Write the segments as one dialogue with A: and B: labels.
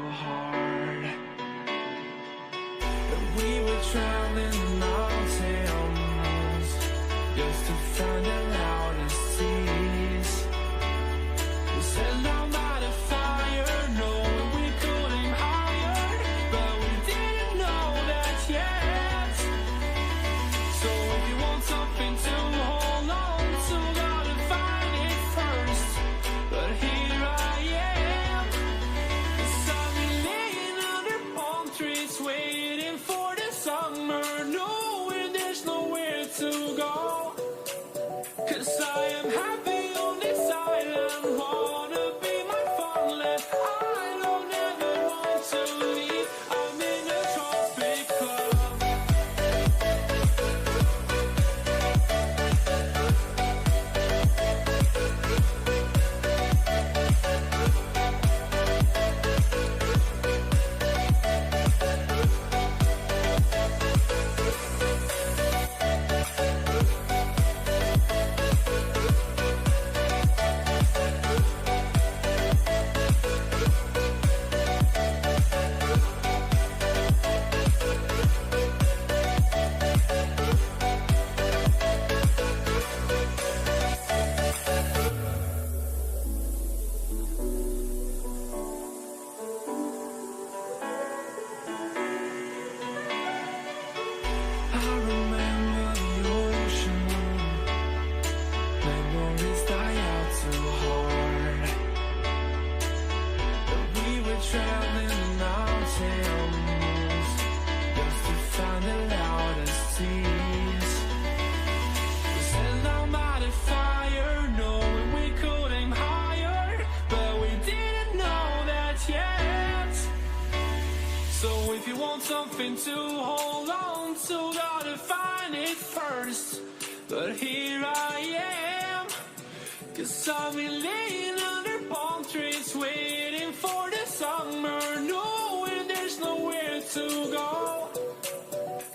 A: hard. And we were traveling the mountains just to find the loudest seas. We set down by the fire, knowing we could aim higher, but we didn't know that yet. So if you want something to hold on to, gotta find it first. But here I am, 'cause I've been laying under palm trees, waiting for the summer, knowing there's nowhere to go. 'Cause I am happy on this island, wanna be my farmland. I don't ever want to leave, I'm in a tropic club. I remember the ocean, memories die out too hard. But we were traveling the mountains just to find the loudest seas. We sat down by the fire, knowing we could aim higher, but we didn't know that yet. So if you want something to hold on to, gotta find it first. But here I am, 'cause I've been laying under palm trees, waiting for the summer, knowing there's nowhere to go.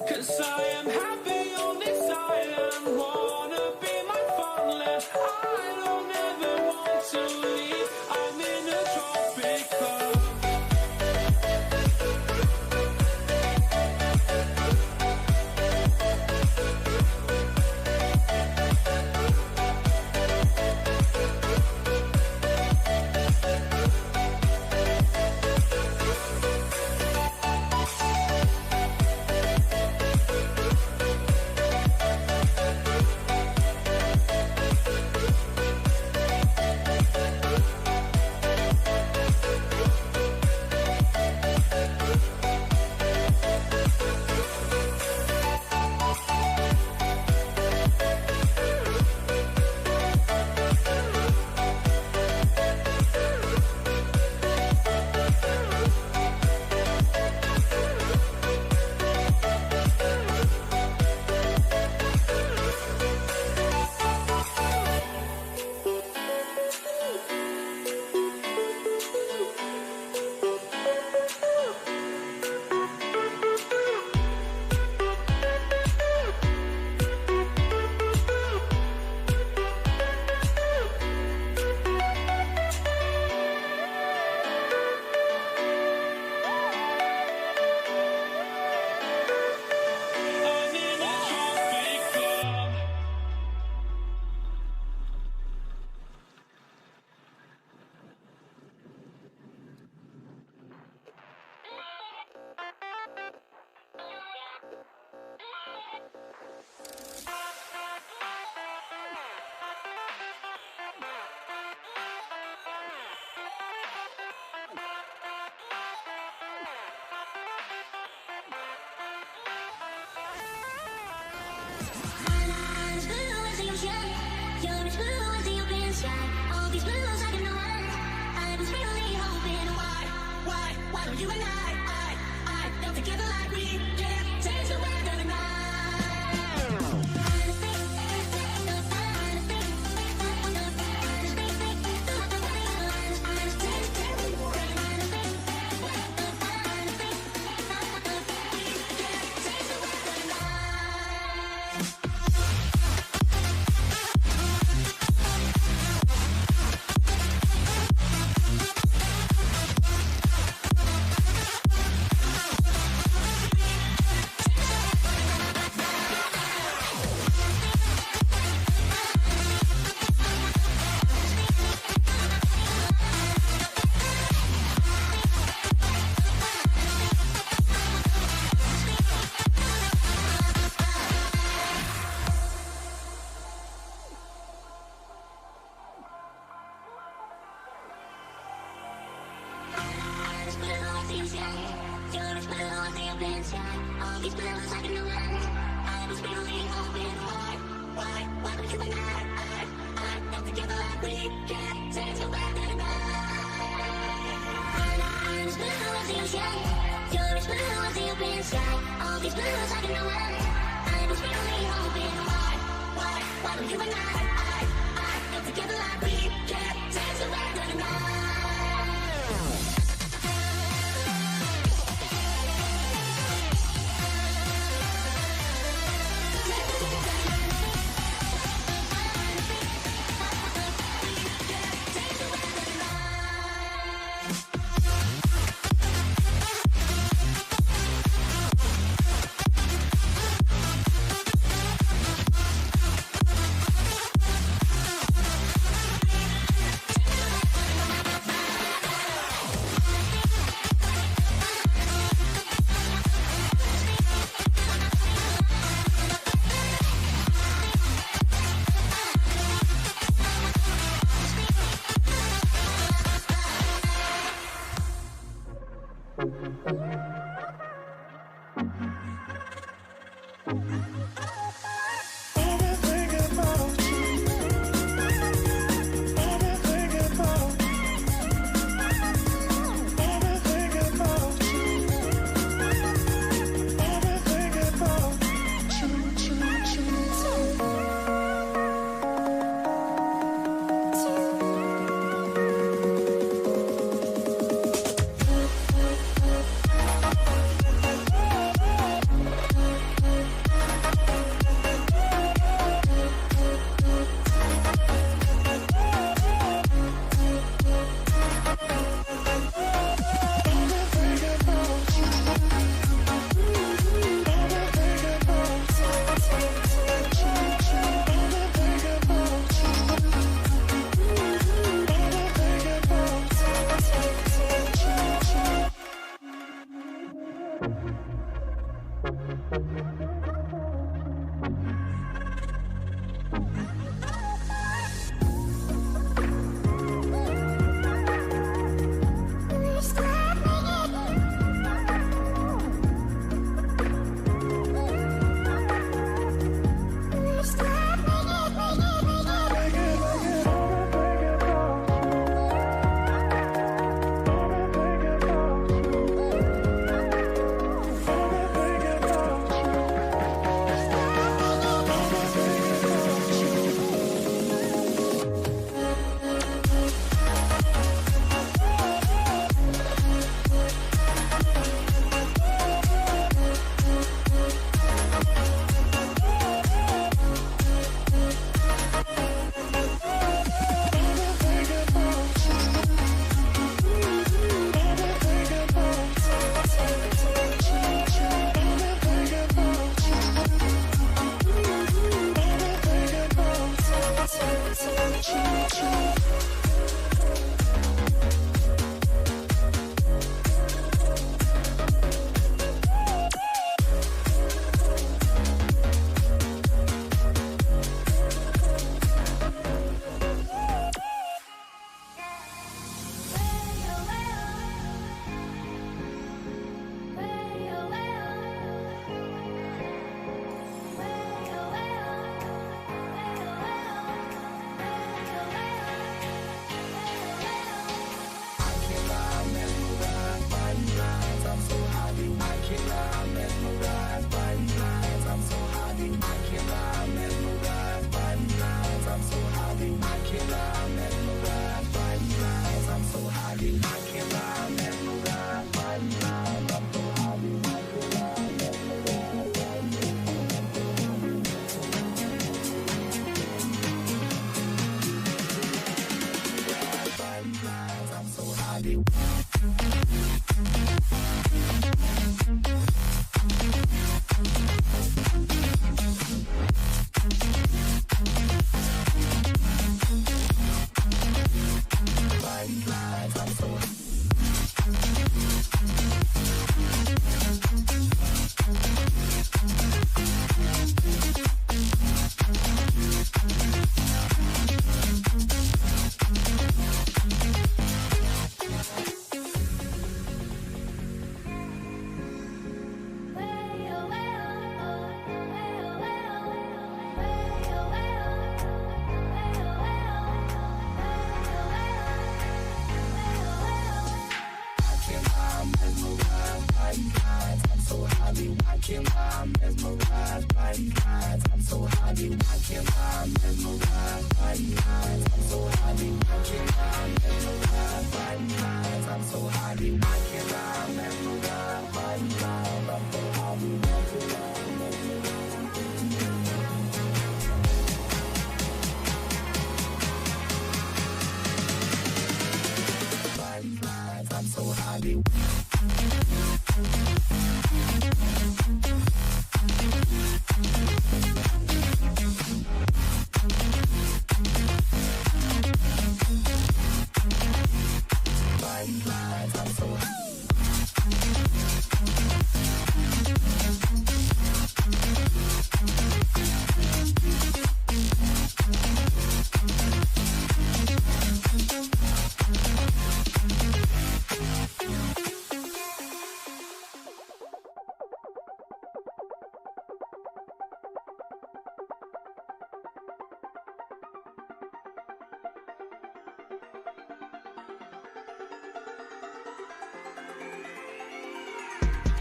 A: 'Cause I am happy on this island, wanna be my farmland. I don't ever want to leave, I'm in a tropic club.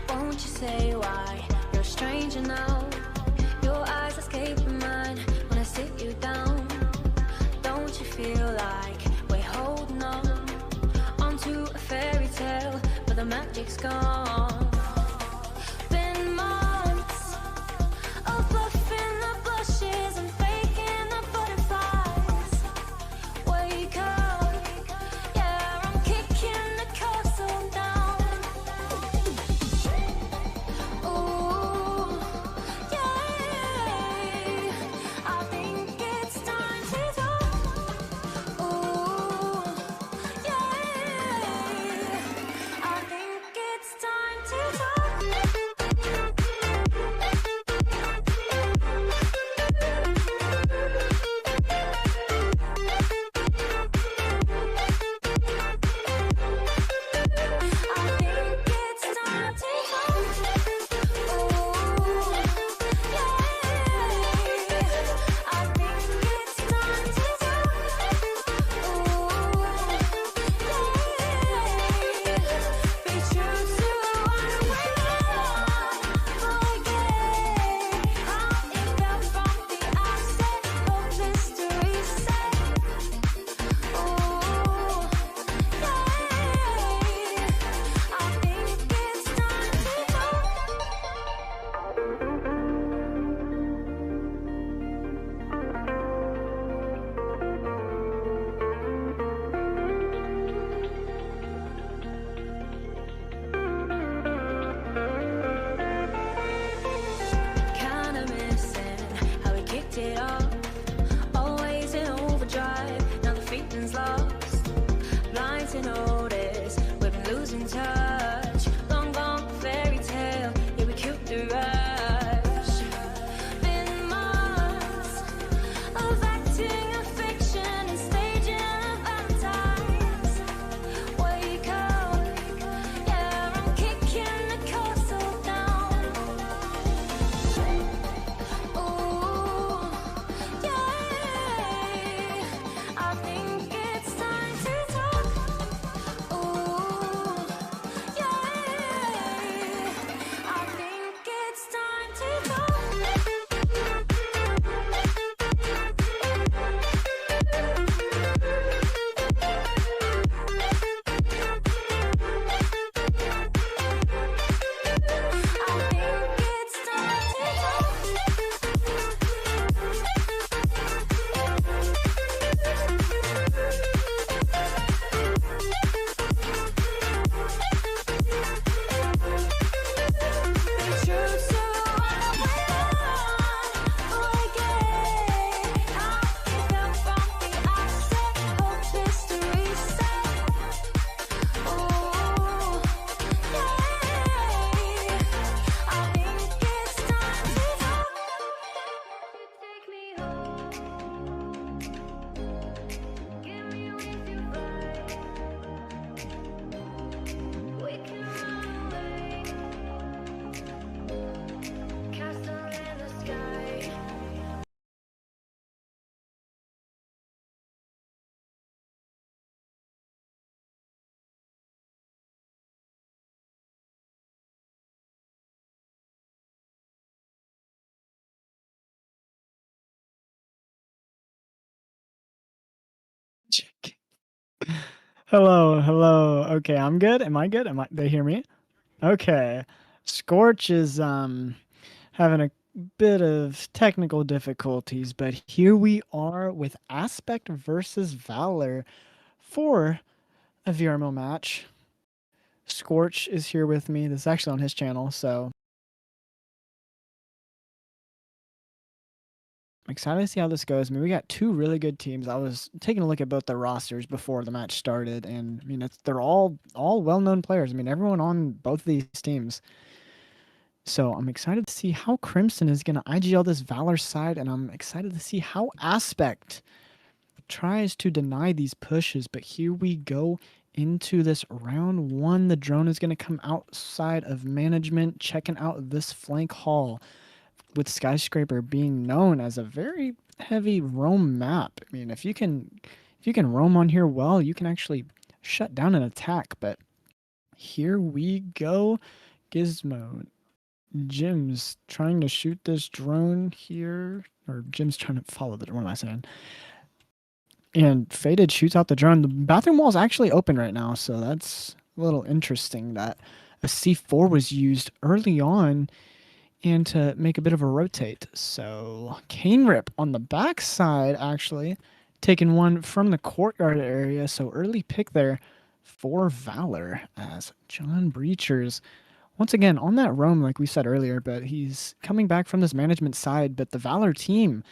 B: Won't you say why you're a stranger now? Your eyes escape mine when I sit you down. Don't you feel like we're holding on onto a fairy tale, but the magic's gone? Been months of bluffing the blushes and faking the butterflies. Wake up, yeah, I'm kicking the castle down. Ooh, yeah, I think it's time to talk. Ooh, yeah, I think it's time to talk. Kinda missing how we kicked it off. Always in overdrive, now the feeling's lost. Blind to notice, we've been losing touch. Long gone fairy tale, yeah, we killed the rush. Been months of acting a fiction and staging a Valentine's. Wake up, yeah, I'm kicking the castle down. Ooh, yeah, I think it's time to talk. Ooh,
C: Hello, hello. Okay, I'm good. Am I good? They hear me? Okay. Scorch is having a bit of technical difficulties, but here we are with Aspect versus Valor for a VRML match. Scorch is here with me. This is actually on his channel, so I'm excited to see how this goes. I mean, we got two really good teams. I was taking a look at both the rosters before the match started, and I mean, they're all well-known players. I mean, everyone on both of these teams. So I'm excited to see how Crimson is going to IGL this Valor side, and I'm excited to see how Aspect tries to deny these pushes. But here we go into this round one. The drone is going to come outside of management, checking out this flank hall, with Skyscraper being known as a very heavy roam map. I mean, if you can roam on here well, you can actually shut down an attack. But here we go. Gizmo. Jim's trying to shoot this drone here, or Jim's trying to follow the drone. What am I saying? And Faded shoots out the drone. The bathroom wall is actually open right now, so that's a little interesting that a C4 was used early on and to make a bit of a rotate. So Cane Rip on the backside actually taking one from the courtyard area. So early pick there for Valor as John Breachers once again on that roam like we said earlier, but he's coming back from this management side. But the Valor team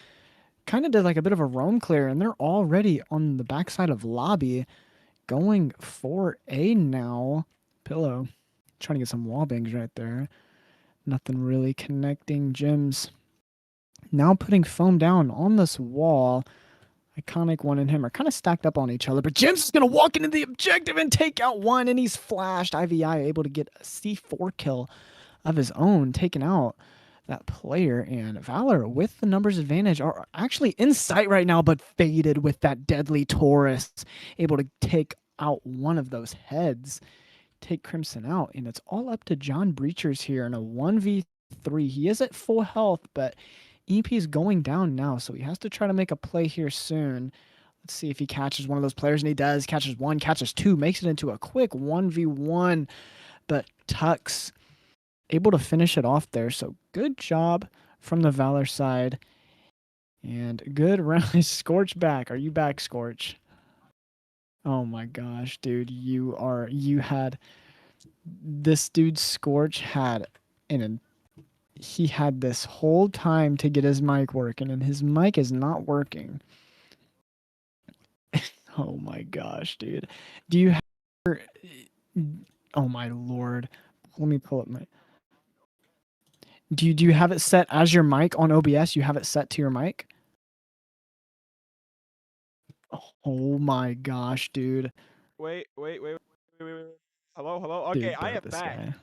C: kind of did like a bit of a roam clear, and they're already on the backside of lobby going for A now. Pillow trying to get some wall bangs right there. Nothing really connecting. Jim's now putting foam down on this wall. Iconic one and him are kind of stacked up on each other, but Jim's is going to walk into the objective and take out one, and he's flashed. IVI able to get a C4 kill of his own, taking out that player. And Valor, with the numbers advantage, are actually in sight right now, but Faded with that deadly Taurus, able to take out one of those heads, take Crimson out. And it's all up to John Breachers here in a 1v3. He is at full health, but EP is going down now, so he has to try to make a play here soon. Let's see if he catches one of those players, and he does. Catches one, catches two, makes it into a quick 1v1, but Tux able to finish it off there. So good job from the Valor side. And good round. Scorch back. Are you back, Scorch? Oh my gosh, dude. You had this dude Scorch had he had this whole time to get his mic working, and his mic is not working. Oh my gosh, dude. Do you have Oh my lord. Let me pull up my Do you have it set as your mic on OBS? You have it set to your mic? Oh my gosh, dude.
D: Wait. Hello, hello. Okay,
C: Dude,
D: I
C: bro,
D: am
C: this
D: back.
C: guy.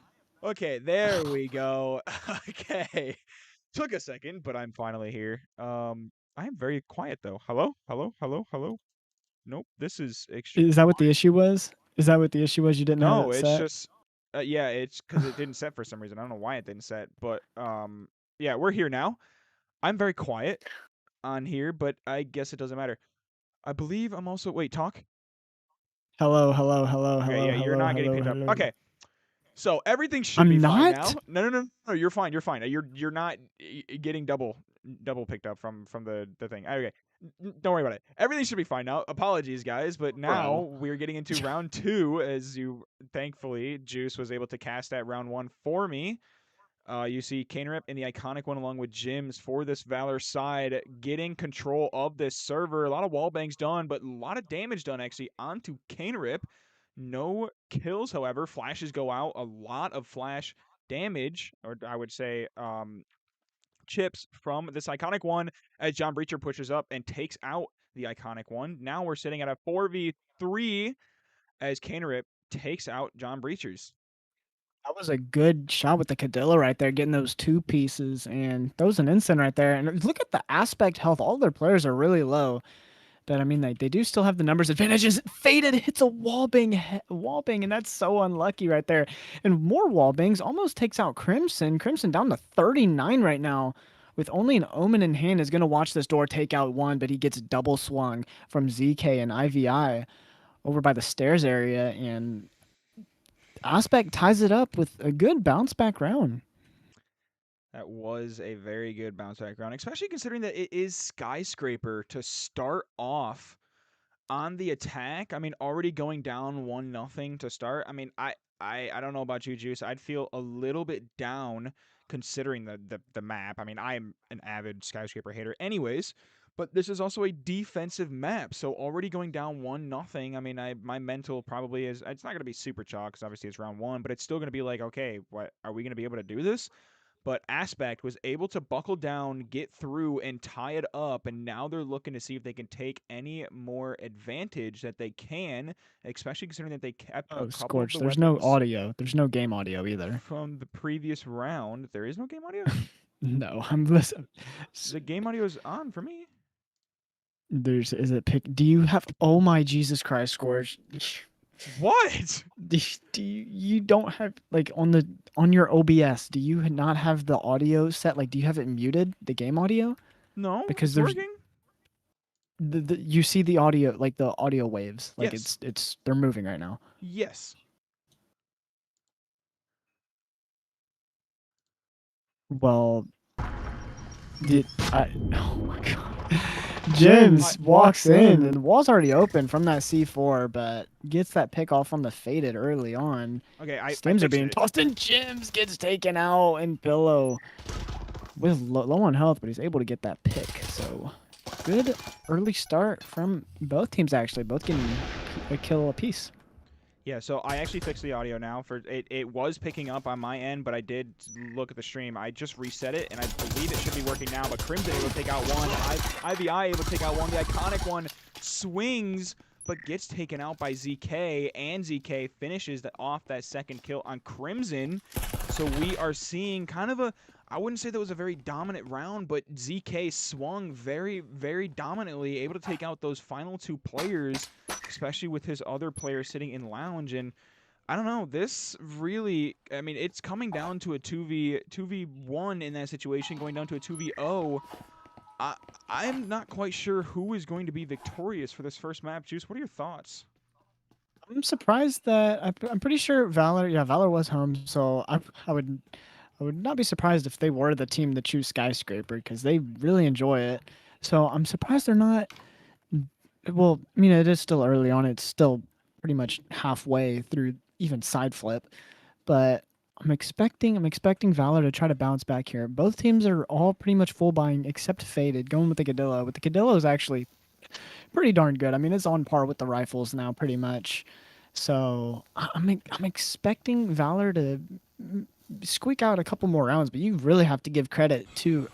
D: Okay, there we go. Okay. Took a second, but I'm finally here. I am very quiet though. Hello? Hello? Hello? Hello? Nope. This is extremely
C: Is that what the
D: quiet.
C: issue was? Is that what the issue was? You didn't have
D: No,
C: it
D: it's
C: set?
D: just yeah, it's cuz it didn't set for some reason. I don't know why it didn't set, but yeah, we're here now. I'm very quiet on here, but I guess it doesn't matter. I believe I'm also wait, talk.
C: Hello, hello, hello,
D: Okay,
C: hello,
D: yeah, you're
C: hello,
D: not getting
C: hello,
D: picked up.
C: hello.
D: Okay. So everything should be
C: I'm
D: fine
C: not?
D: now. No, you're fine. You're fine. You're not getting double picked up from the thing. Okay, don't worry about it. Everything should be fine now. Apologies, guys, but now
C: Bro.
D: we're getting into round two. As you thankfully Juice was able to cast that round one for me. You see Cane Rip in the iconic one along with Jims for this Valor side, getting control of this server. A lot of wall bangs done, but a lot of damage done actually onto Cane Rip. No kills, however. Flashes go out. A lot of flash damage, or I would say chips from this iconic one as John Breacher pushes up and takes out the iconic one. Now we're sitting at a 4v3 as Cane Rip takes out John Breachers.
C: That was a good shot with the Cadilla right there, getting those two pieces, and throws an instant right there. And look at the aspect health. All their players are really low. But I mean, they do still have the numbers advantages. Faded hits a wall bang, and that's so unlucky right there. And more wall bangs almost takes out Crimson. Crimson down to 39 right now. With only an Omen in hand, is going to watch this door take out one, but he gets double swung from ZK and IVI. over by the stairs area, and Aspect ties it up with a good bounce back round.
D: That was a very good bounce back round, especially considering that it is Skyscraper to start off on the attack. I mean, already going down 1-0 to start. I mean, I don't know about you, Juice. I'd feel a little bit down considering the map. I mean, I'm an avid Skyscraper hater anyways, but this is also a defensive map. So already going down 1-0. I mean, my mental probably is, it's not going to be super chalk because obviously it's round 1, but it's still going to be like, okay, what are we going to be able to do this? But Aspect was able to buckle down, get through, and tie it up. And now they're looking to see if they can take any more advantage that they can, especially considering that they kept a
C: Oh,
D: couple of
C: Scorch.
D: the
C: There's no
D: weapons
C: audio. There's no game audio either.
D: from the previous round. There is no game audio?
C: No, I'm listening.
D: The game audio is on for me.
C: Is it pick? Do you have? Oh my Jesus Christ, Scorch.
D: What?
C: You don't have like on your OBS? Do you not have the audio set? Like, do you have it muted, the game audio?
D: No,
C: Because
D: it's
C: there's
D: working.
C: you see the audio, like the audio waves, like
D: Yes.
C: they're moving right now.
D: Yes.
C: Well, oh my god. Jims walks in and the wall's already open from that C4, but gets that pick off on the faded early on.
D: Okay, I
C: Stims are
D: fixed
C: being
D: it.
C: tossed, and Jims gets taken out, and Pillow with low on health, but he's able to get that pick. So good early start from both teams, actually, both getting a kill apiece.
D: Yeah, so I actually fixed the audio now. For it was picking up on my end, but I did look at the stream. I just reset it, and I believe it should be working now. But Crimson able to take out one. IVI able to take out one. The iconic one swings, but gets taken out by ZK, and ZK finishes off that second kill on Crimson. So we are seeing kind of a, I wouldn't say that was a very dominant round, but ZK swung very, very dominantly, able to take out those final 2 players, especially with his other player sitting in lounge. And I don't know, this really, I mean, it's coming down to a 2v1 in that situation, going down to a 2v0. I'm not quite sure who is going to be victorious for this first map. Juice, what are your thoughts?
C: I'm surprised that I'm pretty sure Valor. Yeah, Valor was home, so I would not be surprised if they were the team to choose Skyscraper because they really enjoy it. So I'm surprised they're not. Well, I mean, it is still early on. It's still pretty much halfway through even side flip, but I'm expecting Valor to try to bounce back here. Both teams are all pretty much full buying except Faded, going with the Cadillo. But the Cadillo is actually pretty darn good. I mean, it's on par with the rifles now, pretty much. So I'm expecting Valor to squeak out a couple more rounds, but you really have to give credit to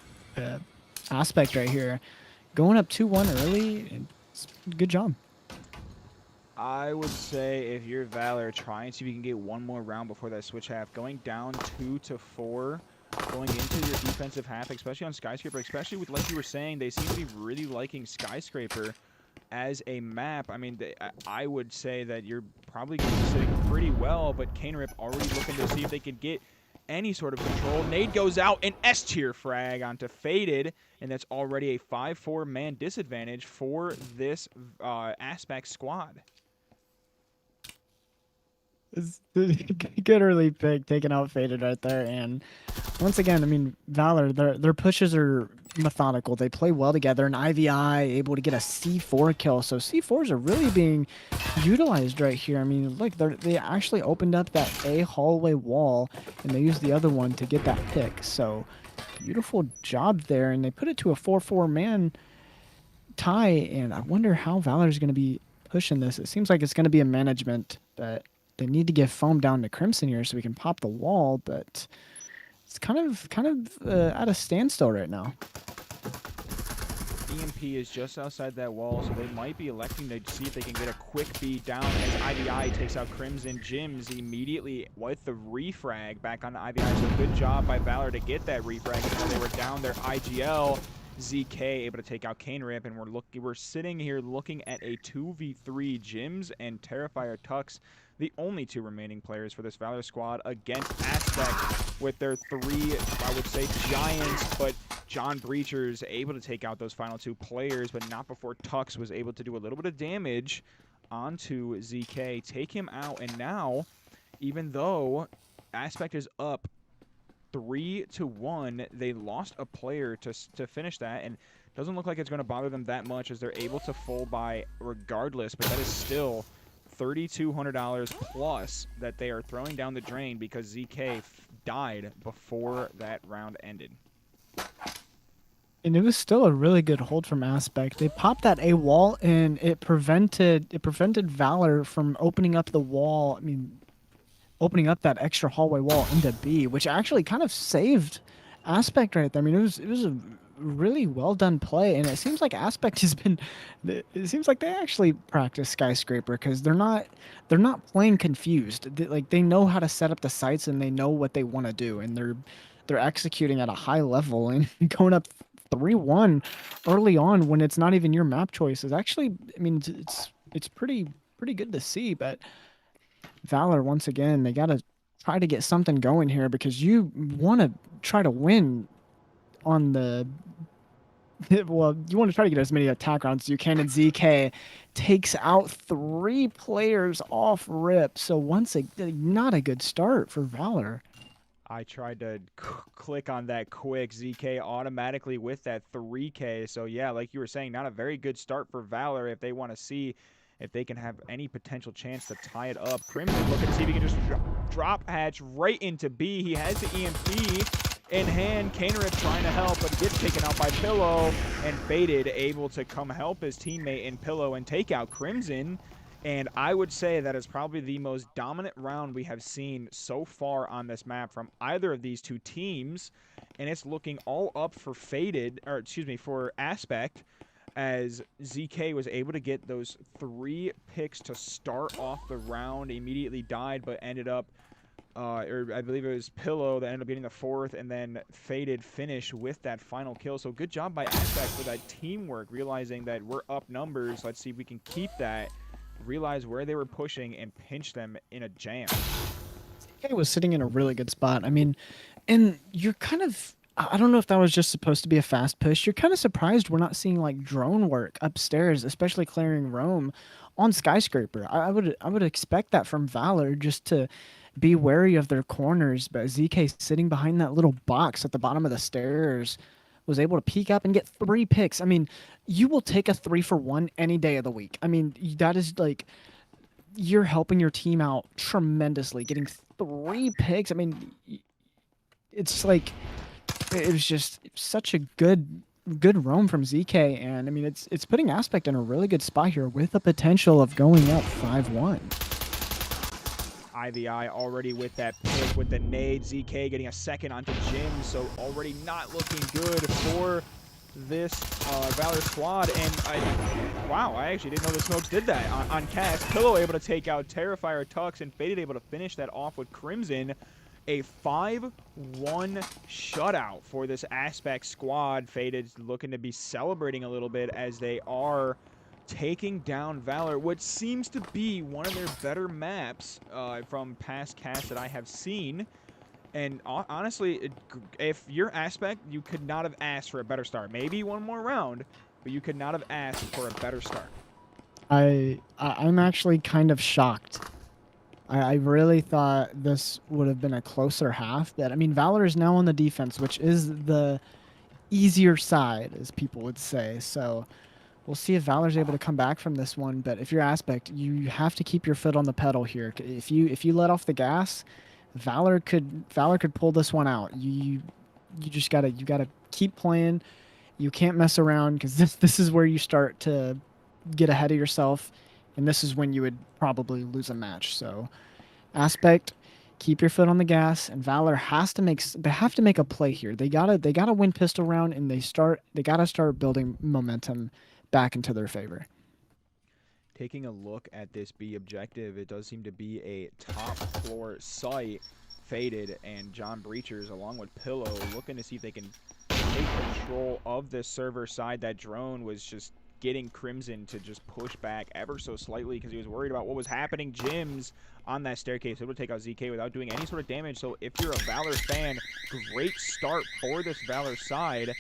C: Aspect right here, going up 2-1 early. Good job.
D: I would say if you're Valor, try and see if you can get one more round before that switch half. Going down 2-4, going into your defensive half, especially on Skyscraper, especially with, like you were saying, they seem to be really liking Skyscraper as a map. I mean, I would say that you're probably going to be sitting pretty well, but Canerip already looking to see if they could get any sort of control. Nade goes out, an S-tier frag onto Faded, and that's already a 5-4 man disadvantage for this Aspect squad.
C: It's good early pick, taking out Faded right there. And once again, I mean, Valor, their pushes are methodical. They play well together, and IVI able to get a C4 kill. So C4s are really being utilized right here. I mean, look, they actually opened up that A hallway wall, and they used the other one to get that pick. So beautiful job there, and they put it to a 4-4 man tie. And I wonder how Valor is going to be pushing this. It seems like it's going to be a management, but they need to get foam down to Crimson here so we can pop the wall, but it's kind of at a standstill right now.
D: EMP is just outside that wall, so they might be electing to see if they can get a quick beat down as IVI takes out Crimson. Jims immediately with the refrag back on IVI, so good job by Valor to get that refrag even though they were down their IGL. ZK able to take out Canerip, and we're sitting here looking at a 2v3. Jims and Terrifier Tux, the only 2 remaining players for this Valor squad against Aspect with their 3, I would say, giants, but John Breachers able to take out those final 2 players, but not before Tux was able to do a little bit of damage onto ZK, take him out, and now, even though Aspect is up 3-1, they lost a player to finish that, and doesn't look like it's going to bother them that much as they're able to full buy regardless, but that is still $3,200 plus that they are throwing down the drain because ZK died before that round ended.
C: And it was still a really good hold from Aspect. They popped that A wall and it prevented VALOR from opening up the wall. I mean, opening up that extra hallway wall into B, which actually kind of saved Aspect right there. I mean, it was a really well done play, and it seems like Aspect has been. It seems like they actually practice Skyscraper because they're not playing confused. They know how to set up the sites and they know what they want to do, and they're executing at a high level and going up 3-1 early on when it's not even your map choice is actually. I mean, it's pretty good to see, but. VALOR, once again, they got to try to get something going here because you want to try to win on the... Well, you want to try to get as many attack rounds as you can, and ZK takes out 3 players off rip. So once again, not a good start for VALOR.
D: I tried to click on that quick. ZK automatically with that 3K. So yeah, like you were saying, not a very good start for VALOR if they want to see if they can have any potential chance to tie it up. Crimson looking to see if he can just drop hatch right into B. He has the EMP in hand. Kanerip trying to help, but gets taken out by Pillow, and Faded able to come help his teammate in Pillow and take out Crimson. And I would say that is probably the most dominant round we have seen so far on this map from either of these two teams. And it's looking all up for Faded, or excuse me, for Aspect, as ZK was able to get those 3 picks to start off the round. Immediately died, but ended up, or I believe it was Pillow that ended up getting the 4th, and then Faded finish with that final kill. So good job by Aspect for that teamwork, realizing that we're up numbers. Let's see if we can keep that, realize where they were pushing, and pinch them in a jam.
C: ZK was sitting in a really good spot. I mean, and you're kind of... I don't know if that was just supposed to be a fast push. You're kind of surprised we're not seeing like drone work upstairs, especially clearing roam on Skyscraper. I would expect that from VALOR, just to be wary of their corners. But ZK sitting behind that little box at the bottom of the stairs was able to peek up and get 3 picks. I mean, you will take a 3-for-1 any day of the week. I mean, that is like, you're helping your team out tremendously. Getting 3 picks. I mean, it's like... It was just such a good roam from ZK, and I mean it's putting Aspect in a really good spot here with the potential of going up 5-1.
D: IVI already with that pick with the nade. ZK getting a second onto Jim, so already not looking good for this VALOR squad. And wow, I actually didn't know the Smokes did that on cast. Pillow able to take out Terrifier, Tux, and Faded able to finish that off with Crimson. A 5-1 shutout for this Aspect squad. Faded looking to be celebrating a little bit as they are taking down VALOR, which seems to be one of their better maps from past casts that I have seen. And honestly, if you're Aspect, you could not have asked for a better start. Maybe one more round, but you could not have asked for a better start.
C: I'm actually kind of shocked. I really thought this would have been a closer half, but I mean, VALOR is now on the defense, which is the easier side, as people would say. So we'll see if VALOR's able to come back from this one. But if you're Aspect, you have to keep your foot on the pedal here. If you let off the gas, VALOR could pull this one out. You just gotta keep playing. You can't mess around, because this is where you start to get ahead of yourself. And this is when you would probably lose a match. So, Aspect, keep your foot on the gas, and VALOR have to make a play here. They gotta win pistol round, and they gotta start building momentum back into their favor.
D: Taking a look at this B objective, it does seem to be a top floor site. Faded and John Breachers along with Pillow looking to see if they can take control of this server side. That drone was just getting Crimson to just push back ever so slightly because he was worried about what was happening. Jim's on that staircase, able to take out ZK without doing any sort of damage. So if you're a VALOR fan, great start for this VALOR side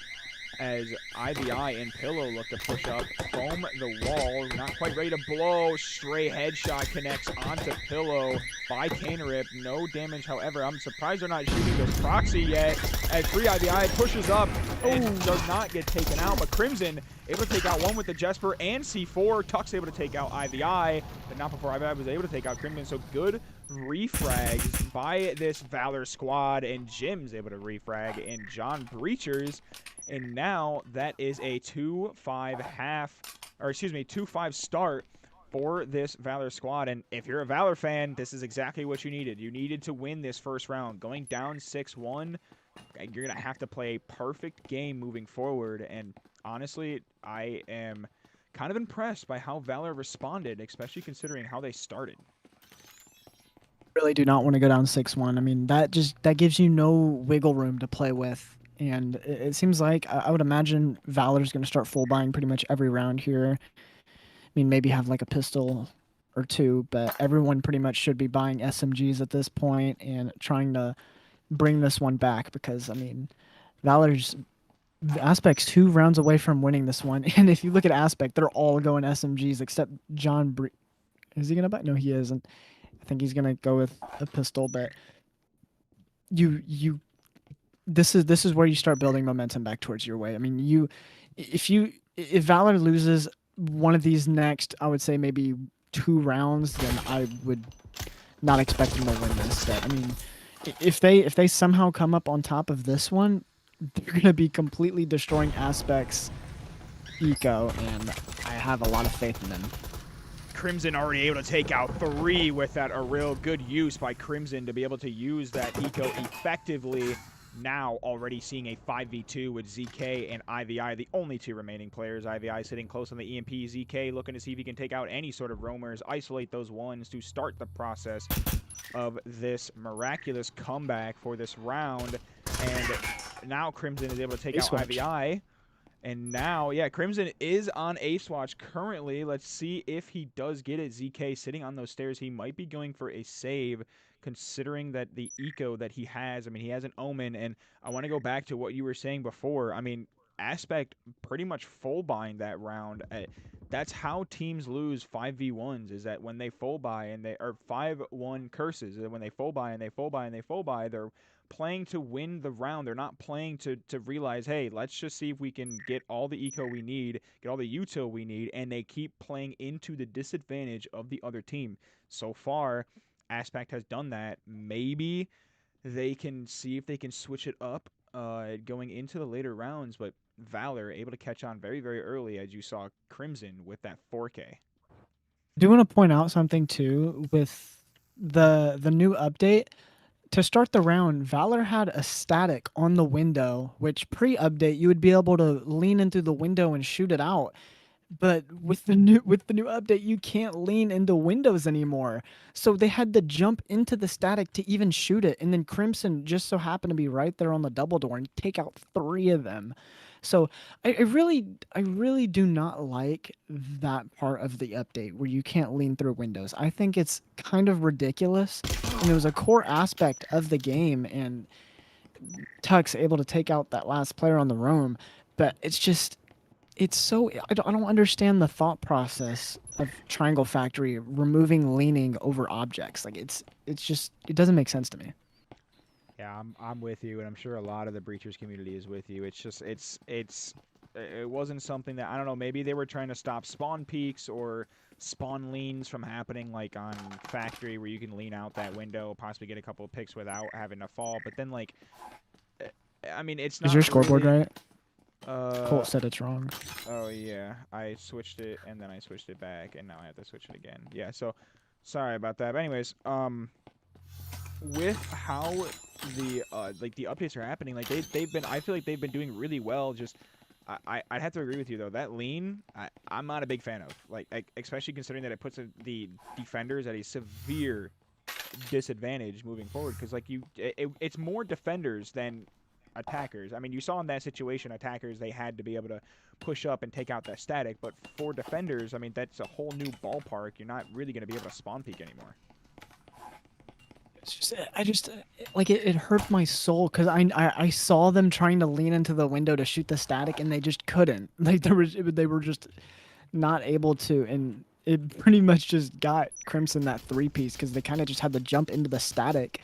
D: as IVI and Pillow look to push up from the wall. Not quite ready to blow. Stray headshot connects onto Pillow by Canerip. No damage, however. I'm surprised they're not shooting this proxy yet, as Free IVI pushes up and does not get taken out. But Crimson able to take out one with the Jesper and C4. Tuck's able to take out IVI, but not before IVI was able to take out Crimson. So good refrags by this Valor squad, and Jim's able to refrag, and John breachers. And now that is a 2-5 half, or excuse me, 2-5 start for this Valor squad. And if you're a Valor fan, this is exactly what you needed. You needed to win this first round. Going down 6-1, you're going to have to play a perfect game moving forward. And honestly, I am kind of impressed by how Valor responded, especially considering how they started.
C: Really do not want to go down 6-1. I mean, that gives you no wiggle room to play with. And it seems like I would imagine Valor's going to start full buying pretty much every round here. I mean, maybe have like a pistol or two, but everyone pretty much should be buying SMGs at this point and trying to bring this one back, because, I mean, Valor's Aspect's 2 rounds away from winning this one. And if you look at Aspect, they're all going SMGs except John is he going to buy? No, he isn't. I think he's going to go with a pistol, but this is where you start building momentum back towards your way. I mean, if Valor loses one of these next, I would say maybe 2 rounds, then I would not expect them to win this. But I mean, if they somehow come up on top of this one, they're going to be completely destroying Aspect's eco, and I have a lot of faith in them.
D: Crimson already able to take out 3 with that, a real good use by Crimson to be able to use that eco effectively. Now already seeing a 5v2 with ZK and IVI, the only 2 remaining players. IVI sitting close on the EMP. ZK looking to see if he can take out any sort of roamers, isolate those ones to start the process of this miraculous comeback for this round. And now Crimson is able to take out IVI. And now, yeah, Crimson is on Ace Watch currently. Let's see if he does get it. ZK sitting on those stairs. He might be going for a save, considering that the eco that he has. I mean, he has an Omen, and I want to go back to what you were saying before. I mean, Aspect pretty much full buying that round. That's how teams lose 5v1s, is that when they full buy and they are 5-1 curses, when they full buy and they full buy and they full buy, they're playing to win the round. They're not playing to realize, hey, let's just see if we can get all the eco we need, get all the util we need, and they keep playing into the disadvantage of the other team. So far, Aspect has done that. Maybe they can see if they can switch it up going into the later rounds, but Valor able to catch on very, very early, as you saw Crimson with that 4K.
C: I do want to point out something too with the new update. To start the round, Valor had a static on the window, which pre-update you would be able to lean into the window and shoot it out. But with the new update, you can't lean into windows anymore. So they had to jump into the static to even shoot it, and then Crimson just so happened to be right there on the double door and take out 3 of them. So I really do not like that part of the update where you can't lean through windows. I think it's kind of ridiculous, and it was a core aspect of the game, and Tuck's able to take out that last player on the roam, but it's so I don't understand the thought process of Triangle Factory removing leaning over objects. Like it doesn't make sense to me.
D: Yeah, I'm with you, and I'm sure a lot of the Breachers community is with you. It's just it wasn't something that, I don't know, maybe they were trying to stop spawn peaks or spawn leans from happening, like on Factory, where you can lean out that window, possibly get a couple of picks without having to fall. But then, like, I mean, it's not.
C: Is your scoreboard
D: really,
C: right? Colt said it's wrong.
D: Oh yeah, I switched it and then I switched it back, and now I have to switch it again. Yeah, so sorry about that. But anyways, with how the like the updates are happening, like they've been, I feel like they've been doing really well. Just I'd have to agree with you though. That lean, I'm not a big fan of. Like especially considering that it puts the defenders at a severe disadvantage moving forward. Because like it's more defenders than attackers. I mean, you saw in that situation, attackers, they had to be able to push up and take out that static. But for defenders, I mean, that's a whole new ballpark. You're not really going to be able to spawn peek anymore.
C: It's just, like it hurt my soul because I saw them trying to lean into the window to shoot the static and they just couldn't. Like they were just not able to, and it pretty much just got Crimson that 3-piece because they kind of just had to jump into the static,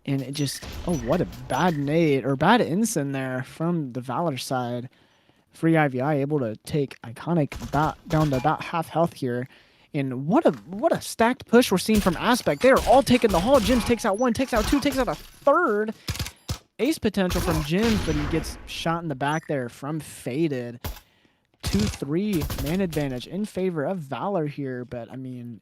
C: and it just, oh, what a bad nade or bad ensign there from the Valor side. Free IVI able to take Iconic down to about half health here. And what a stacked push we're seeing from Aspect. They are all taking the hall. Jims takes out one, takes out two, takes out a third. Ace potential from Jims, but he gets shot in the back there from Faded. 2-3 man advantage in favor of Valor here, but I mean,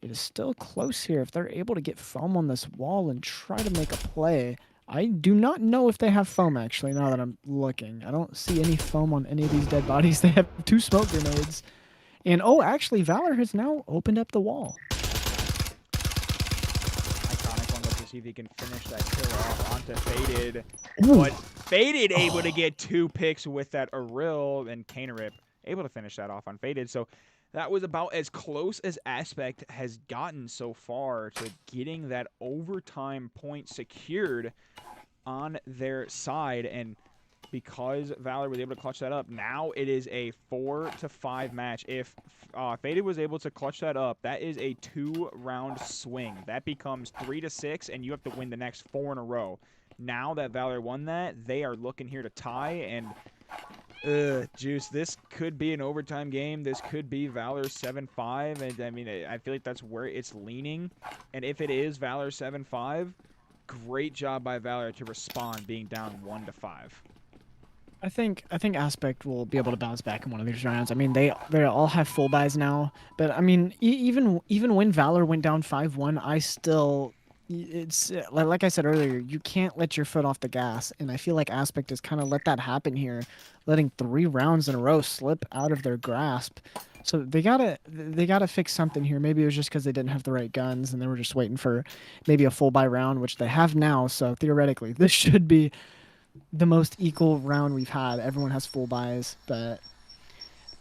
C: it is still close here. If they're able to get foam on this wall and try to make a play. I do not know if they have foam, actually, now that I'm looking. I don't see any foam on any of these dead bodies. They have 2 smoke grenades. And, oh, actually, Valor has now opened up the wall.
D: Iconic one, let's see if he can finish that kill off onto Faded.
C: Ooh.
D: But Faded able to get 2 picks with that Aril, and Canerip able to finish that off on Faded. So that was about as close as Aspect has gotten so far to getting that overtime point secured on their side. And because Valor was able to clutch that up, now it is a 4-5 match. If Faded was able to clutch that up, that is a 2-round swing. That becomes 3-6, and you have to win the next 4 in a row. Now that Valor won that, they are looking here to tie, and Juice, this could be an overtime game. This could be Valor 7-5, and I mean, I feel like that's where it's leaning. And if it is Valor 7-5, great job by Valor to respond, being down 1-5.
C: I think Aspect will be able to bounce back in one of these rounds. I mean, they all have full buys now, but I mean, even when Valor went down 5-1, I still, it's like I said earlier, you can't let your foot off the gas, and I feel like Aspect has kind of let that happen here, letting 3 rounds in a row slip out of their grasp. So they gotta fix something here. Maybe it was just because they didn't have the right guns and they were just waiting for maybe a full buy round, which they have now. So theoretically, this should be the most equal round we've had. Everyone has full buys, but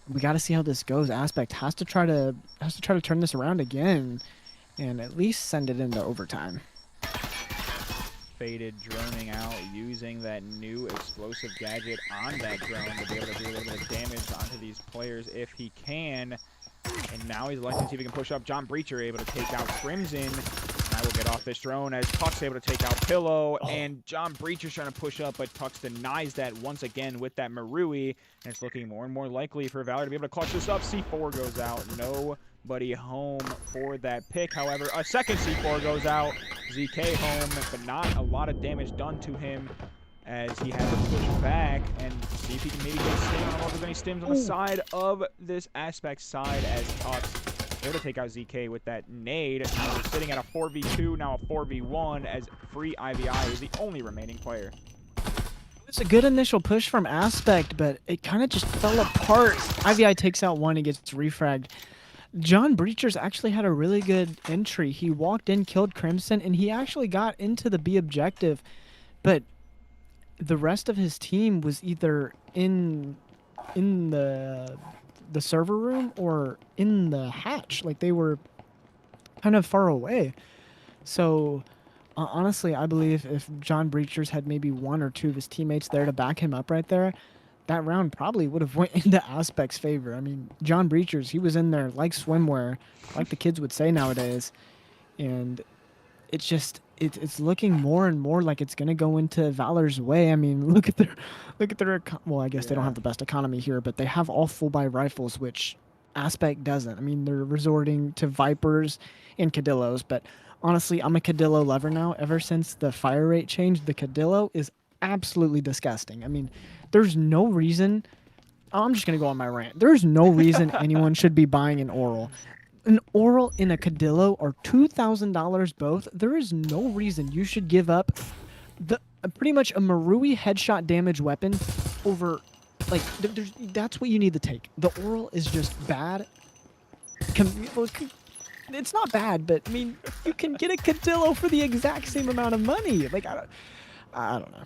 C: we got to see how this goes. Aspect has to try to turn this around again and at least send it into overtime.
D: Faded droning out, using that new explosive gadget on that drone to be able to do a little bit of damage onto these players if he can. And now he's electing to see if he can push up. John Breacher able to take out Crimson. Now we'll get off this drone as Tuck's able to take out Pillow. And John Breacher's trying to push up, but Tux denies that once again with that Marui. And it's looking more and more likely for Valor to be able to clutch this up. C4 goes out. Nobody home for that pick. However, a second C4 goes out. ZK home, but not a lot of damage done to him as he has to push back and see if he can maybe get a stim. I don't know if there's any stims on the side of this Aspect side as Tux able to take out ZK with that nade. Now we're sitting at a 4v2, now a 4v1 as Free IVI is the only remaining player.
C: It's a good initial push from Aspect, but it kind of just fell apart. IVI takes out one, he gets refragged. John Breacher's actually had a really good entry. He walked in, killed Crimson, and he actually got into the B objective, but the rest of his team was either in the server room or in the hatch. Like, they were kind of far away. So honestly, I believe if John Breachers had maybe 1 or 2 of his teammates there to back him up right there, that round probably would have went into Aspect's favor. I mean, John Breachers, he was in there like swimwear, like the kids would say nowadays, and it's just it's looking more and more like it's gonna go into Valor's way. I mean, look at their well, I guess they don't have the best economy here, but they have all full buy rifles, which Aspect doesn't. I mean, they're resorting to Vipers and Cadillos, but honestly, I'm a Cadillo lover now. Ever since the fire rate changed, the Cadillo is absolutely disgusting. I mean, there's no reason. I'm just gonna go on my rant. There's no reason anyone should be buying an Oral. An Oral and a Cadillo are $2,000 both. There is no reason you should give up pretty much a Marui headshot damage weapon over, like, that's what you need to take. The Oral is just bad. It's not bad, but I mean, you can get a Cadillo for the exact same amount of money. Like, I don't know.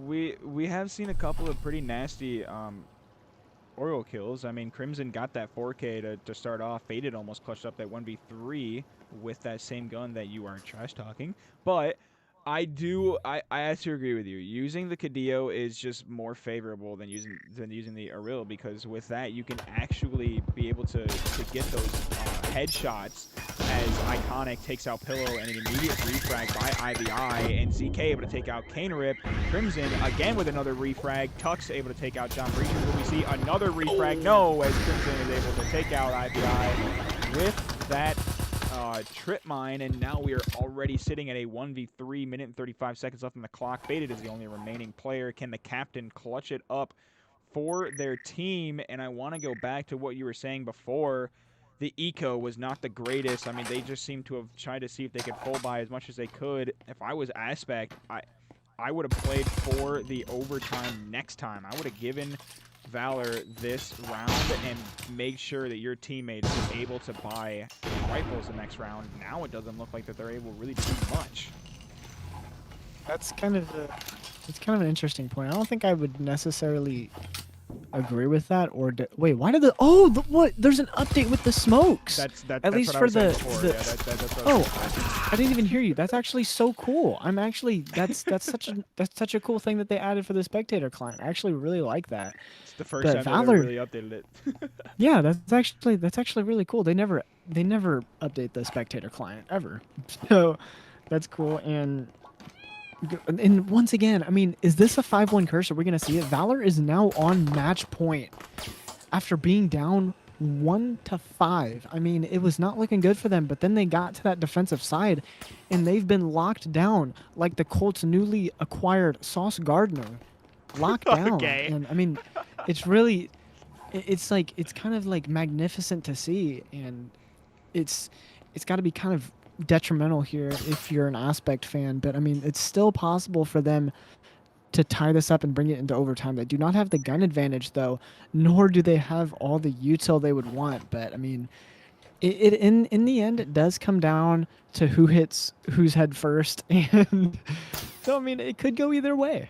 D: We have seen a couple of pretty nasty Oriole kills. I mean, Crimson got that 4K to start off. Faded almost clutched up that 1v3 with that same gun that you are trash talking. But I actually agree with you. Using the Cadillo is just more favorable than using the Oriole, because with that you can actually be able to get those headshots as Iconic takes out Pillow and an immediate refrag by IVI, and ZK able to take out Canerip. Crimson again with another refrag. Tux able to take out John Breachers. Will we see another refrag? No, as Crimson is able to take out IVI with that trip mine, and now we are already sitting at a 1v3, minute and 35 seconds left on the clock. Faded is the only remaining player. Can the captain clutch it up for their team? And I want to go back to what you were saying before. The eco was not the greatest. I mean, they just seemed to have tried to see if they could full buy as much as they could. If I was Aspect, I would have played for the overtime next time. I would have given Valor this round and make sure that your teammate is able to buy rifles the next round. Now it doesn't look like that they're able to really do much.
C: That's kind of an interesting point. I don't think I would necessarily agree with that. Or wait, why did what? There's an update with the smokes. At least for the I didn't even hear you. That's actually so cool. I'm actually that's such a cool thing that they added for the spectator client. I actually really like that.
D: It's the first time Valor really updated it.
C: Yeah, that's actually really cool. They never update the spectator client ever. So that's cool. And once again, I mean, is this a 5-1 curse? Are we going to see it? Valor is now on match point after being down 1-5. I mean, it was not looking good for them, but then they got to that defensive side, and they've been locked down like the Colts' newly acquired Sauce Gardner. Locked down.
D: Okay.
C: And I mean, it's really, it's kind of like magnificent to see, and it's got to be kind of detrimental here if you're an Aspect fan, but I mean, it's still possible for them to tie this up and bring it into overtime. They do not have the gun advantage though, nor do they have all the util they would want. But I mean, in the end, it does come down to who hits whose head first, and so I mean, it could go either way.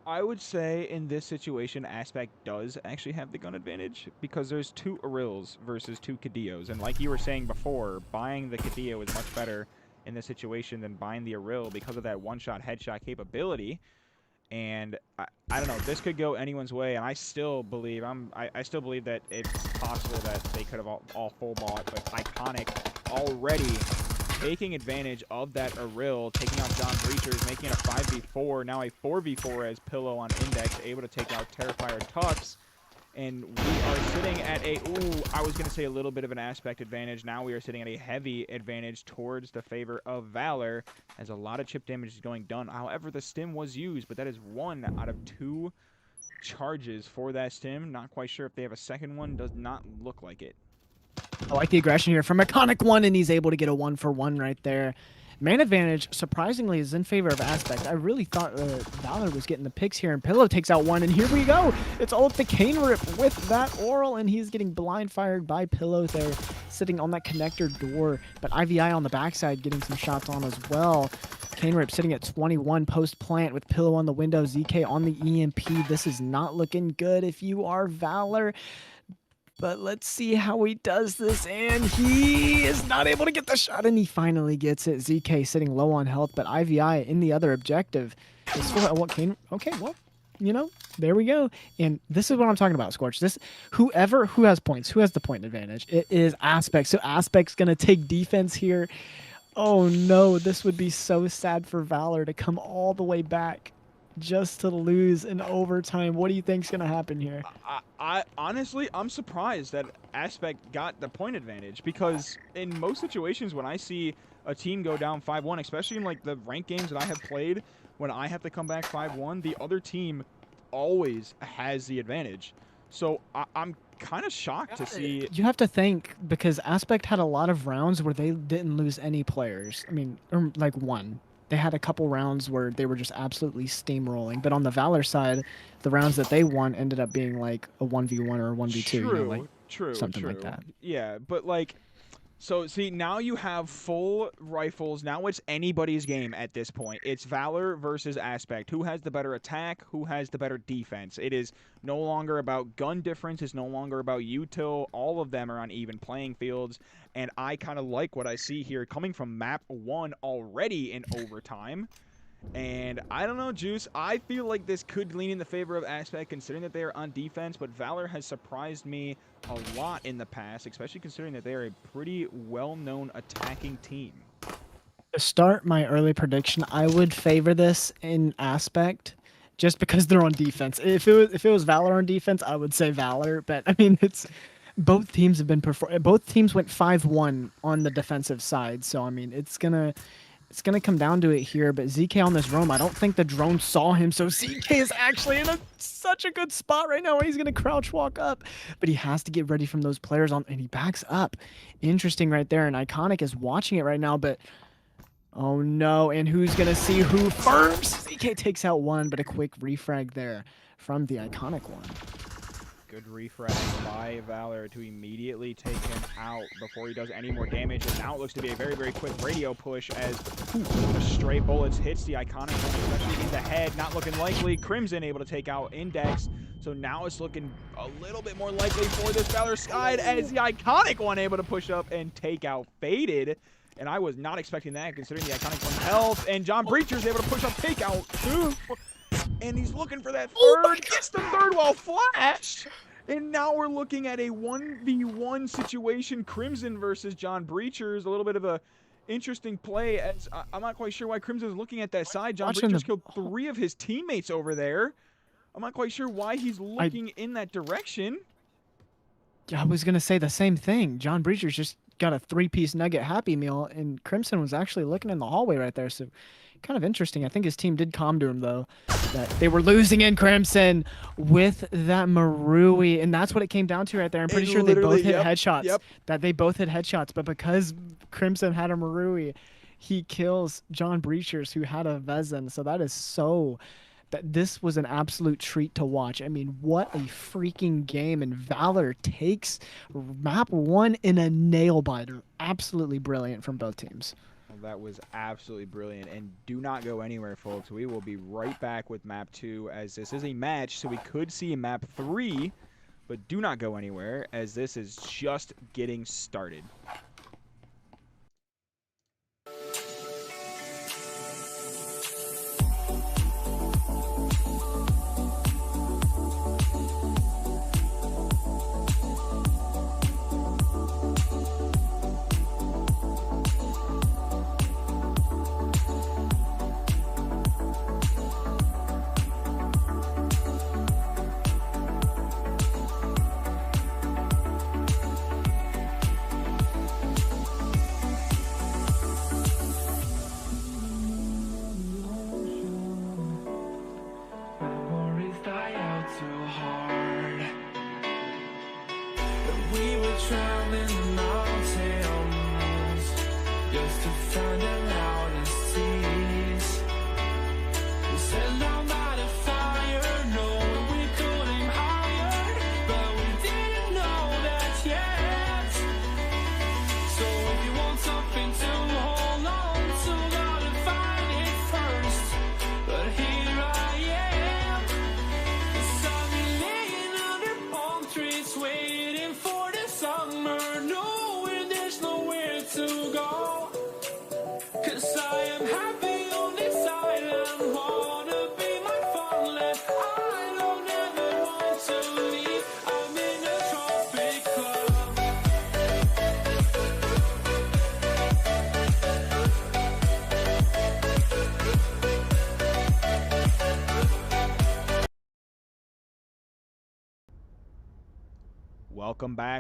D: I would say in this situation, Aspect does actually have the gun advantage, because there's 2 Aurils versus 2 Cadillos. And like you were saying before, buying the Cadillo is much better in this situation than buying the Auril because of that one-shot headshot capability. And I don't know, this could go anyone's way, and I still believe I still believe that it's possible that they could have all full bought, but Iconic already taking advantage of that Auril, taking out John Breachers, making it a 5v4, now a 4v4 as Pillow on Index, able to take out Terrifier Tux. And we are sitting at I was going to say a little bit of an Aspect advantage. Now we are sitting at a heavy advantage towards the favor of Valor, as a lot of chip damage is going done. However, the stim was used, but that is 1 out of 2 charges for that stim. Not quite sure if they have a second one. Does not look like it.
C: I like the aggression here from Iconic 1, and he's able to get a 1-for-1 right there. Man advantage, surprisingly, is in favor of Aspect. I really thought Valor was getting the picks here, and Pillow takes out 1, and here we go. It's all up to Canerip with that Oral, and he's getting blind fired by Pillow there, sitting on that connector door. But IVI on the backside getting some shots on as well. Canerip sitting at 21 post-plant with Pillow on the window, ZK on the EMP. This is not looking good if you are Valor. But let's see how he does this, and he is not able to get the shot, and he finally gets it. ZK sitting low on health, but IVI in the other objective is still what Kane. Okay, well, you know, there we go. And this is what I'm talking about, Scorch. Who has points, who has the point advantage? It is Aspect. So Aspect's gonna take defense here. Oh no, this would be so sad for Valor to come all the way back just to lose in overtime. What do you think's gonna happen here?
D: I honestly, I'm surprised that Aspect got the point advantage, because in most situations when I see a team go down 5-1, especially in like the ranked games that I have played, when I have to come back 5-1, the other team always has the advantage. So I'm kind of shocked to see.
C: You have to think, because Aspect had a lot of rounds where they didn't lose any players. I mean, or like 1. They had a couple rounds where they were just absolutely steamrolling. But on the Valor side, the rounds that they won ended up being like a 1v1 or a 1v2.
D: True,
C: like
D: true,
C: something like that.
D: Yeah, but like, So, see, now you have full rifles. Now it's anybody's game at this point. It's Valor versus Aspect. Who has the better attack? Who has the better defense? It is no longer about gun difference. It's no longer about util. All of them are on even playing fields. And I kind of like what I see here coming from map 1 already in overtime. And I don't know, Juice. I feel like this could lean in the favor of Aspect, considering that they are on defense. But Valor has surprised me a lot in the past, especially considering that they are a pretty well-known attacking team.
C: To start my early prediction, I would favor this in Aspect, just because they're on defense. If it was Valor on defense, I would say Valor. But I mean, it's both teams have been both teams went 5-1 on the defensive side. So I mean, it's gonna come down to it here. But ZK on this roam, I don't think the drone saw him. So ZK is actually in such a good spot right now where he's gonna crouch walk up, but he has to get ready from those players on, and he backs up. Interesting right there. And Iconic is watching it right now, but. Oh no, and who's gonna see who first? ZK takes out one, but a quick refrag there from the Iconic one.
D: Good refrag by Valor to immediately take him out before he does any more damage. And now it looks to be a very, very quick radio push as stray bullets hits the Iconic one, especially in the head. Not looking likely. Crimson able to take out Index. So now it's looking a little bit more likely for this Valor side as the Iconic one able to push up and take out Faded. And I was not expecting that, considering the Iconic one's health. And John Breacher's able to push up takeout too. And he's looking for that third. Gets the third while flash. And now we're looking at a 1v1 situation. Crimson versus John Breacher's. A little bit of a interesting play. As I'm not quite sure why Crimson's looking at that side. John Breacher's killed 3 of his teammates over there. I'm not quite sure why he's looking in that direction.
C: I was gonna say the same thing. John Breacher's just got a 3-piece nugget Happy Meal, and Crimson was actually looking in the hallway right there. So kind of interesting. I think his team did calm to him though, that they were losing in Crimson with that Marui, and that's what it came down to right there. I'm pretty sure they both hit headshots. That they both hit headshots, but because Crimson had a Marui, he kills John Breachers, who had a Vezin. So that is so. That this was an absolute treat to watch. I mean, what a freaking game. And Valor takes map 1 in a nail biter. Absolutely brilliant from both teams.
D: Well, that was absolutely brilliant. And do not go anywhere, folks. We will be right back with map 2, as this is a match, so we could see map 3. But do not go anywhere, as this is just getting started.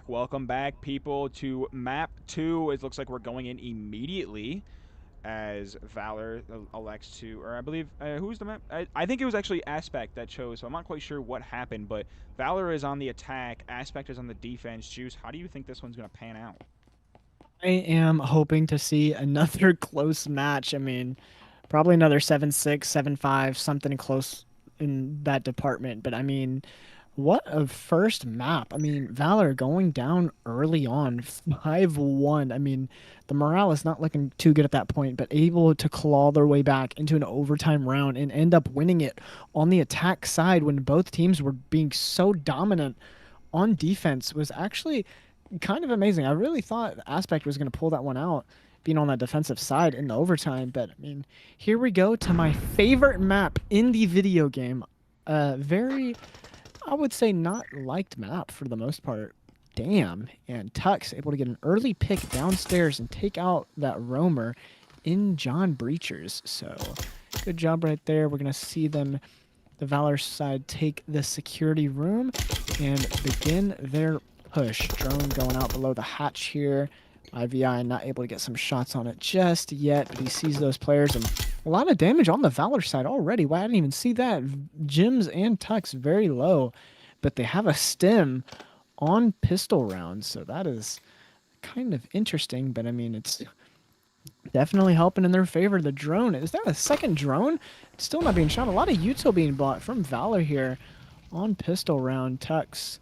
D: Welcome back, people, to map 2. It looks like we're going in immediately as Valor elects to, or I believe, who's the map? I think it was actually Aspect that chose, so I'm not quite sure what happened, but Valor is on the attack, Aspect is on the defense. Juice, how do you think this one's going to pan out?
C: I am hoping to see another close match. I mean, probably another 7-6, 7-5, something close in that department, but I mean, What a first map. I mean, Valor going down early on, 5-1. I mean, the morale is not looking too good at that point, but able to claw their way back into an overtime round and end up winning it on the attack side when both teams were being so dominant on defense was actually kind of amazing. I really thought Aspect was going to pull that one out, being on that defensive side in the overtime. But I mean, here we go to my favorite map in the video game. Very, I would say, not liked map for the most part. Damn. And Tux able to get an early pick downstairs and take out that roamer in John Breachers. So good job right there. We're going to see them, the Valor side, take the security room and begin their push. Drone going out below the hatch here. IVI not able to get some shots on it just yet, but he sees those players and a lot of damage on the Valor side already. Wow, I didn't even see that. Jims and Tux very low, but they have a stem on pistol rounds, so that is kind of interesting, but I mean, it's definitely helping in their favor. The drone, is that a second drone? It's still not being shot. A lot of util being bought from Valor here on pistol round. Tux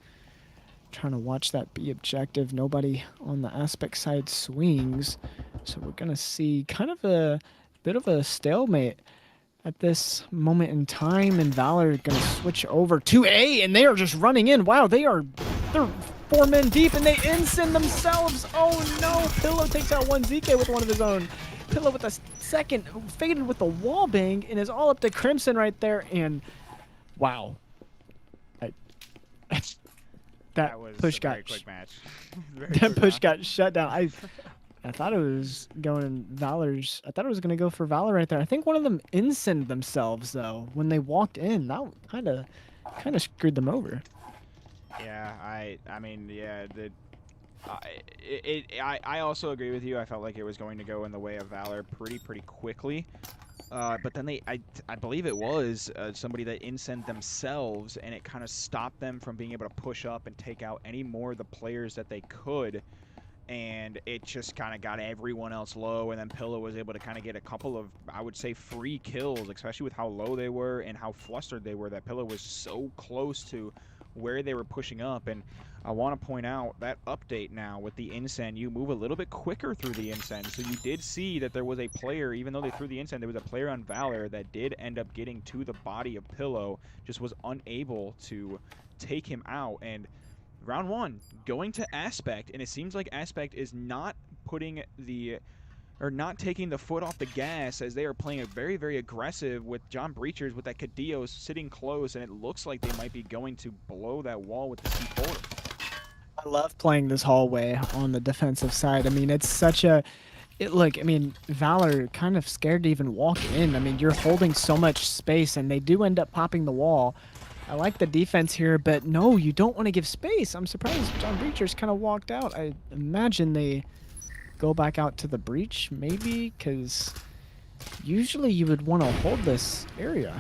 C: trying to watch that B objective. Nobody on the Aspect side swings. So we're going to see kind of a bit of a stalemate at this moment in time. And Valor going to switch over to A, and they are just running in. Wow, they're 4 men deep, and they instant themselves. Oh no, Pillow takes out one ZK with one of his own. Pillow with a second, faded with the wall bang, and is all up to Crimson right there. And wow. That
D: was
C: push
D: a
C: got
D: very quick match.
C: that push got shut down. I thought it was going in Valor's. I thought it was going to go for Valor right there. I think one of them incensed themselves though when they walked in. That kind of screwed them over.
D: Yeah, I mean, yeah, I also agree with you. I felt like it was going to go in the way of Valor pretty quickly. But then I believe it was somebody that incensed themselves, and it kind of stopped them from being able to push up and take out any more of the players that they could. And it just kind of got everyone else low, and then Pillow was able to kind of get a couple of, I would say, free kills, especially with how low they were and how flustered they were, that Pillow was so close to where they were pushing up. And I want to point out that update now with the Incend, you move a little bit quicker through the Incend. So you did see that there was a player, even though they threw the Incend, there was a player on Valor that did end up getting to the body of Pillow, just was unable to take him out. And round one, going to Aspect, and it seems like Aspect is not putting the, or not taking the foot off the gas, as they are playing it very aggressive with John Breachers with that Cadillo sitting close, and it looks like they might be going to blow that wall with the C4.
C: I love playing this hallway on the defensive side. I mean, it's such a, look, I mean, Valor kind of scared to even walk in. I mean, you're holding so much space, and they do end up popping the wall. I like the defense here, but no, you don't want to give space. I'm surprised John Breachers kind of walked out. I imagine they go back out to the breach, maybe, because usually you would want to hold this area.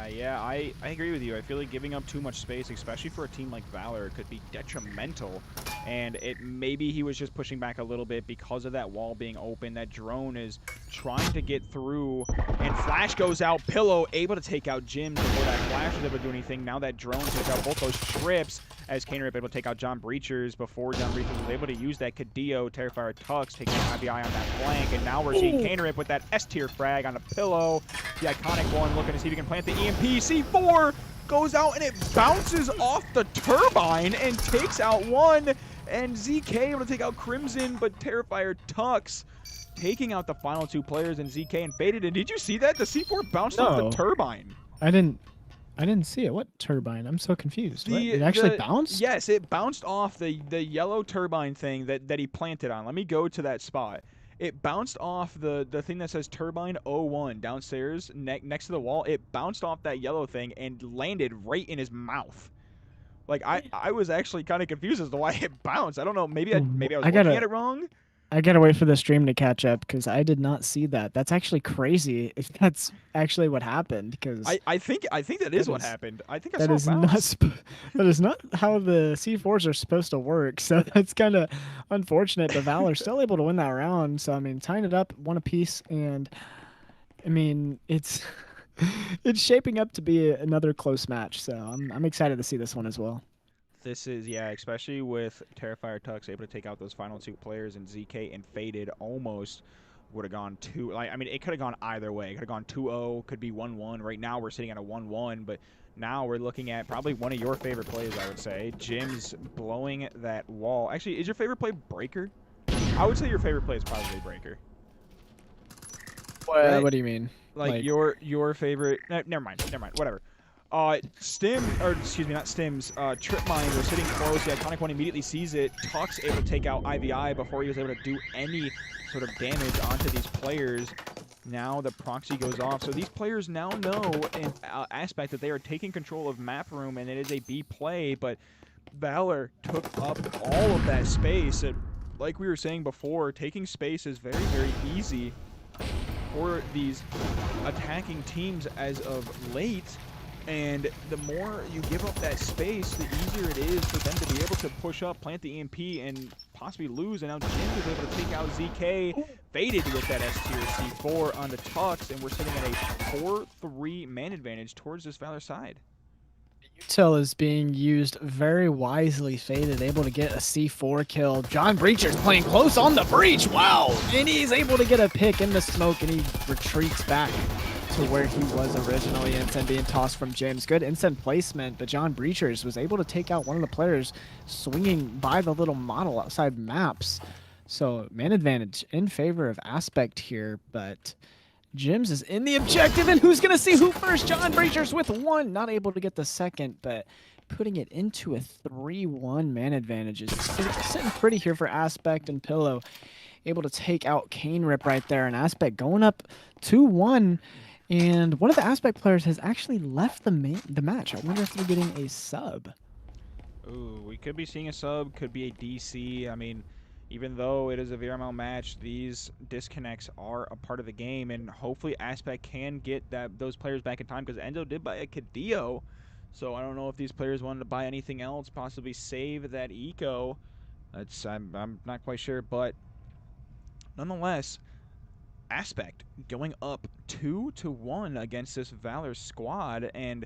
D: Yeah, I agree with you. I feel like giving up too much space, especially for a team like Valor, could be detrimental. And maybe he was just pushing back a little bit because of that wall being open. That drone is trying to get through, and Flash goes out. Pillow able to take out Jim before that Flash was able to do anything. Now that drone takes out both those trips, as Kanerip able to take out John Breachers before John Breachers was able to use that Cadillo, Terrifier Tux, taking out IBI on that flank. And now we're seeing Kanerip with that S-tier frag on a Pillow. The iconic one looking to see if he can plant the EMP. C4 goes out, and it bounces off the turbine and takes out one. And ZK able to take out Crimson, but Terrifier Tux taking out the final two players, and ZK and Faded. And did you see that? The C4 bounced off the turbine.
C: I didn't see it. What turbine? I'm so confused. It actually bounced?
D: Yes, it bounced off the yellow turbine thing that he planted on. Let me go to that spot. It bounced off the thing that says Turbine 01 downstairs next to the wall. It bounced off that yellow thing and landed right in his mouth. Like, I was actually kind of confused as to why it bounced. I don't know. Maybe I was looking at it wrong.
C: I gotta wait for the stream to catch up because I did not see that. That's actually crazy if that's actually what happened. Because
D: I think that is what happened. I think I
C: that
D: saw
C: is not that is not how the C4s are supposed to work. So that's kind of unfortunate. But Valor still able to win that round. So I mean, tying it up one apiece, and I mean it's It's shaping up to be another close match, so I'm excited to see this one as well.
D: This is, yeah, especially with Terrifier Tux able to take out those final 2 players, and ZK and Faded almost would have gone 2. Like, I mean, it could have gone either way. It could have gone 2-0, could be 1-1. Right now, we're sitting at a 1-1, but now we're looking at probably one of your favorite plays, I would say. Jim's blowing that wall. Actually, is your favorite play Breaker? I would say your favorite play is probably Breaker.
C: What,
D: Right?
C: what do you mean?
D: Like your favorite. Never mind. Whatever. Stim, or excuse me, not Stims. Trip Mine was sitting close. The Iconic One immediately sees it. Tux able to take out IVI before he was able to do any sort of damage onto these players. Now the proxy goes off. So these players now know in Aspect that they are taking control of map room, and it is a B play, but VALOR took up all of that space. And like we were saying before, taking space is very, very easy for these attacking teams as of late, and the more you give up that space, the easier it is for them to be able to push up, plant the EMP, and possibly lose. And now Jim is able to take out ZK, Faded with that S-tier C4 on the Tux, and we're sitting at a 4-3 man advantage towards this VALOR side.
C: Util is being used very wisely. Faded, able to get a C4 kill. John Breacher's playing close on the breach. Wow! And he's able to get a pick in the smoke, and he retreats back to where he was originally. Instant being tossed from James. Good instant placement, but John Breachers was able to take out one of the players swinging by the little model outside maps. So man advantage in favor of Aspect here, but Jims is in the objective, and who's going to see who first? John Breachers with 1, not able to get the second, but putting it into a 3-1 man advantage. Is sitting pretty here for Aspect, and Pillow able to take out Cane Rip right there, and Aspect going up 2-1, and one of the Aspect players has actually left the match. I wonder if they're getting a sub.
D: Ooh, we could be seeing a sub, could be a DC. I mean, even though it is a VRML match, these disconnects are a part of the game, and hopefully Aspect can get those players back in time, because Enzo did buy a Cadillo, so I don't know if these players wanted to buy anything else, possibly save that eco. I'm not quite sure, but nonetheless, Aspect going up 2-1 against this VALOR squad, and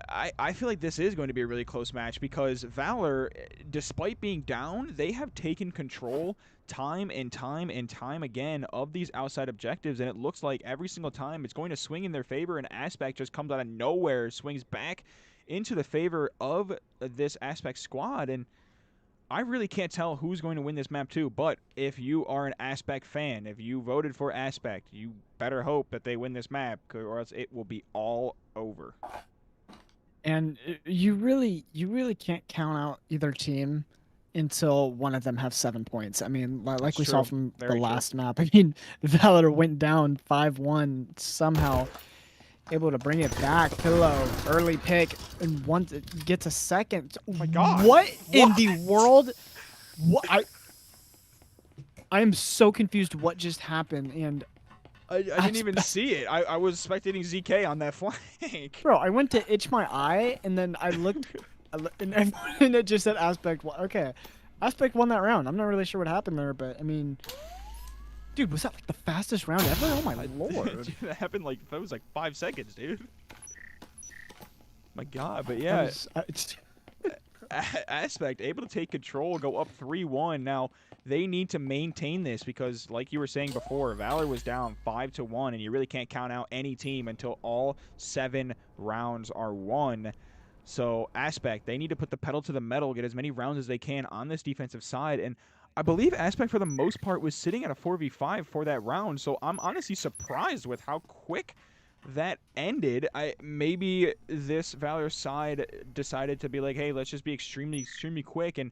D: I feel like this is going to be a really close match, because VALOR, despite being down, they have taken control time and time again of these outside objectives, and it looks like every single time it's going to swing in their favor, and Aspect just comes out of nowhere, swings back into the favor of this Aspect squad, and I really can't tell who's going to win this map too, but if you are an Aspect fan, if you voted for Aspect, you better hope that they win this map, or else it will be all over.
C: And you really can't count out either team until one of them have 7 points. I mean, like we saw from the last map. I mean, VALOR went down 5-1, somehow able to bring it back. Pillow, early pick, and once it gets a second.
D: Oh my God.
C: What in the world? What? I am so confused what just happened, and
D: I didn't even see it. I was spectating ZK on that flank.
C: bro, I went to itch my eye, and then I looked, and it just said Aspect. Okay, Aspect won that round. I'm not really sure what happened there, but I mean, dude, was that like the fastest round ever? Oh my lord!
D: Dude, that happened that was like 5 seconds, dude. My God, but yeah. Aspect able to take control, go up 3-1. Now they need to maintain this, because like you were saying before, VALOR was down 5-1, and you really can't count out any team until all 7 rounds are won. So Aspect, they need to put the pedal to the metal, get as many rounds as they can on this defensive side, and I believe Aspect for the most part was sitting at a 4v5 for that round, so I'm honestly surprised with how quick that ended. Maybe this VALOR side decided to be like, hey, let's just be extremely quick, and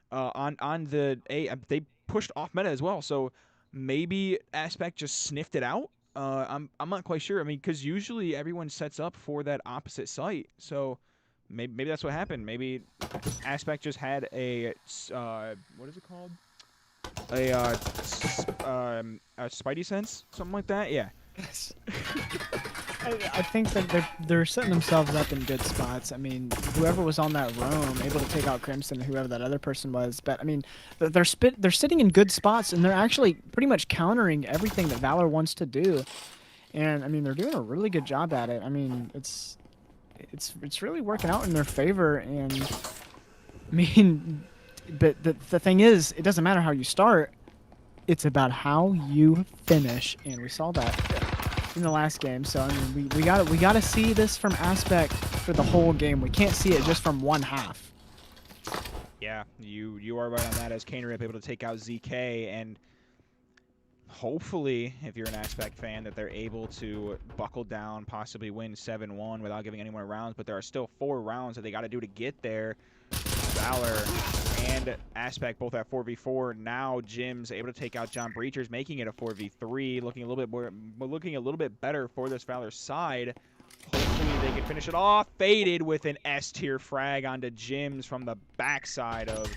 D: they pushed off meta as well, so maybe Aspect just sniffed it out. I'm not quite sure. I mean, because usually everyone sets up for that opposite site, so maybe that's what happened. Maybe Aspect just had a what is it called? A Spidey sense, something like that. Yeah.
C: I think that they're setting themselves up in good spots. I mean, whoever was on that roam, able to take out Crimson, whoever that other person was. But I mean, they're sitting in good spots, and they're actually pretty much countering everything that VALOR wants to do. And I mean, they're doing a really good job at it. I mean, it's really working out in their favor. And I mean, but the thing is, it doesn't matter how you start. It's about how you finish, and we saw that in the last game. So I mean, we gotta see this from Aspect for the whole game. We can't see it just from one half.
D: Yeah, you are right on that, as Kanerip able to take out ZK, and hopefully, if you're an Aspect fan, that they're able to buckle down, possibly win 7-1 without giving any more rounds, but there are still 4 rounds that they got to do to get there. VALOR and Aspect both at 4v4. Now Jim's able to take out John Breachers, making it a 4v3, looking a little bit better for this VALOR side. Hopefully they can finish it off. Faded with an S-tier frag onto Jim's from the backside of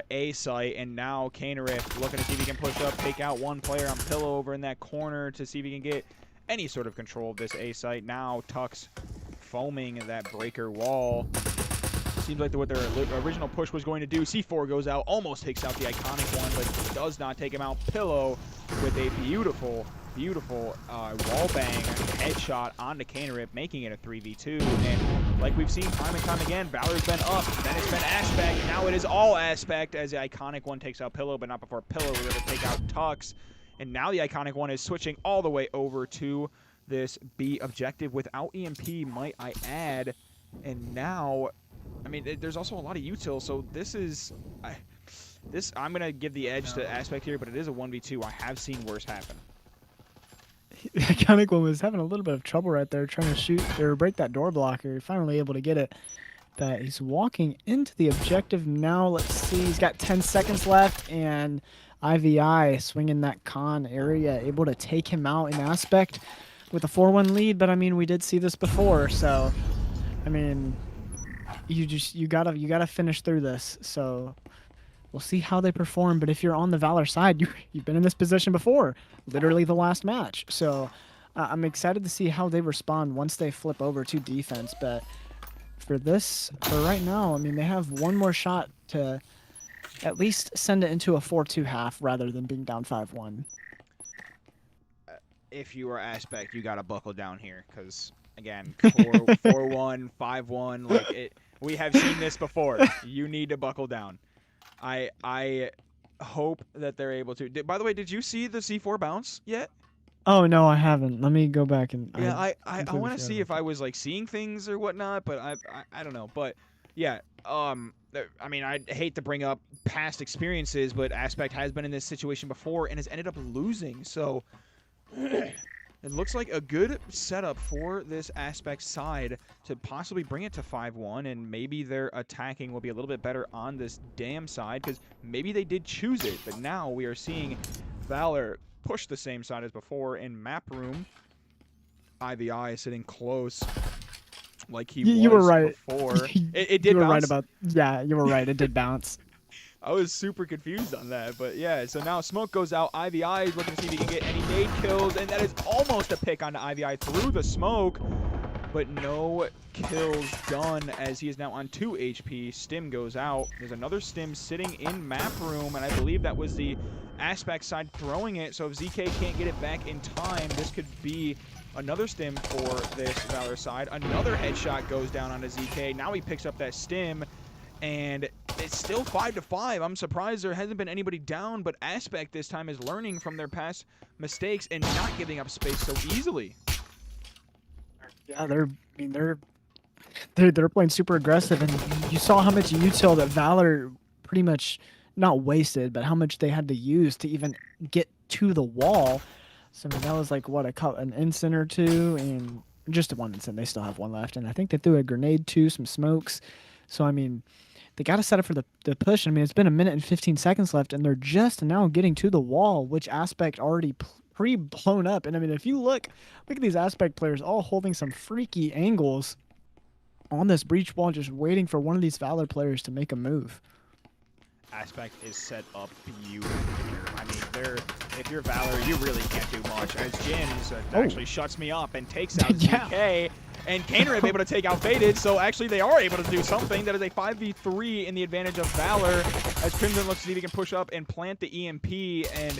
D: A site, and now Kanerip looking to see if he can push up, take out one player on Pillow over in that corner to see if he can get any sort of control of this A site. Now Tux foaming that breaker wall. Seems like what their original push was going to do. C4 goes out, almost takes out the iconic one, but does not take him out. Pillow with a beautiful wall bang headshot onto Kanerip, making it a 3v2. And like we've seen time and time again, VALOR's been up, then it's been Aspect, now it is all Aspect, as the iconic one takes out Pillow, but not before Pillow was able to take out Tux. And now the iconic one is switching all the way over to this B objective without EMP, might I add. And now, I mean, there's also a lot of util, so this is... I'm going to give the edge to Aspect here, but it is a 1v2. I have seen worse happen.
C: The iconic one was having a little bit of trouble right there, trying to shoot or break that door blocker. Finally able to get it. But he's walking into the objective now. Let's see. He's got 10 seconds left, and IVI swinging that con area, able to take him out in Aspect with a 4-1 lead. But I mean, we did see this before, so I mean, you gotta finish through this. So we'll see how they perform, but if you're on the VALOR side, you've been in this position before, literally the last match. So I'm excited to see how they respond once they flip over to defense. But for right now, I mean, they have one more shot to at least send it into a 4-2 half rather than being down 5-1.
D: If you are Aspect, you got to buckle down here because, again, 4-1, 5-1, like we have seen this before. You need to buckle down. I hope that they're able to. By the way, did you see the C4 bounce yet?
C: Oh no, I haven't. Let me go back and.
D: Yeah, I want to see if I was like seeing things or whatnot, but I don't know. But yeah, I mean, I hate to bring up past experiences, but Aspect has been in this situation before and has ended up losing. So it looks like a good setup for this Aspect side to possibly bring it to 5-1, and maybe their attacking will be a little bit better on this damn side, because maybe they did choose it, but now we are seeing VALOR push the same side as before in map room. IVI sitting close like he was
C: you were right.
D: Before. It did
C: you were
D: bounce.
C: Right about, yeah, you were right. It did bounce.
D: I was super confused on that, but yeah, so now smoke goes out. IVI is looking to see if he can get any nade kills, and that is almost a pick onto IVI through the smoke, but no kills done as he is now on 2 HP. Stim goes out. There's another Stim sitting in map room, and I believe that was the Aspect side throwing it, so if ZK can't get it back in time, this could be another Stim for this VALOR side. Another headshot goes down onto ZK. Now he picks up that Stim, and it's still 5-5. I'm surprised there hasn't been anybody down, but Aspect this time is learning from their past mistakes and not giving up space so easily.
C: Yeah, they're playing super aggressive, and you saw how much util that VALOR pretty much not wasted, but how much they had to use to even get to the wall. So I mean, that was like what, an instant or two, and just one instant. They still have one left, and I think they threw a grenade too, some smokes. So I mean, they got to set up for the push. I mean, it's been 1 minute and 15 seconds left, and they're just now getting to the wall, which Aspect already pre-blown up. And I mean, if you look at these Aspect players all holding some freaky angles on this breach wall, just waiting for one of these VALOR players to make a move.
D: Aspect is set up beautifully here. I mean, if you're VALOR, you really can't do much. As Jim's actually shuts me up and takes out ZK, and Kanerip able to take out Faded, so actually they are able to do something. That is a 5v3 in the advantage of VALOR, as Crimson looks to see if he can push up and plant the EMP, and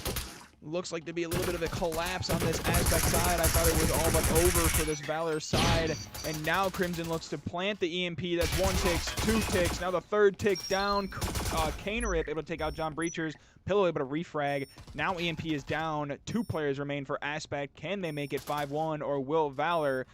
D: Looks like to be a little bit of a collapse on this Aztec side. I thought it was all but over for this VALOR side. And now Crimson looks to plant the EMP. That's 1 tick, 2 ticks. Now the 3rd tick down. Canerip able to take out John Breachers. Pillow able to refrag. Now EMP is down. 2 players remain for Aspect. Can they make it 5-1, or will VALOR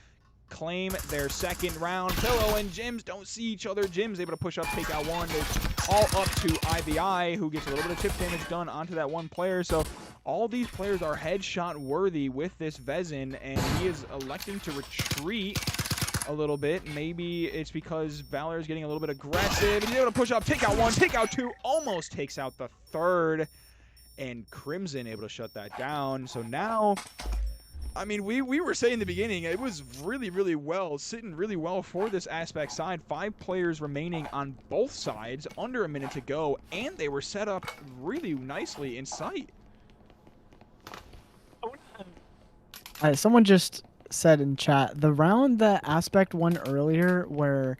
D: claim their 2nd round? Pillow and Jims don't see each other. Jims able to push up, take out 1. It's all up to IVI, who gets a little bit of chip damage done onto that 1 player. So all these players are headshot worthy with this Vezin, and he is electing to retreat a little bit. Maybe it's because VALOR is getting a little bit aggressive. He's able to push up, take out 1, take out 2, almost takes out the 3rd, and Crimson able to shut that down. So now, I mean, we were saying in the beginning, it was really, really well, sitting really well for this Aspect side. 5 players remaining on both sides, under a minute to go, and they were set up really nicely in sight.
C: Someone just said in chat, the round that Aspect won earlier where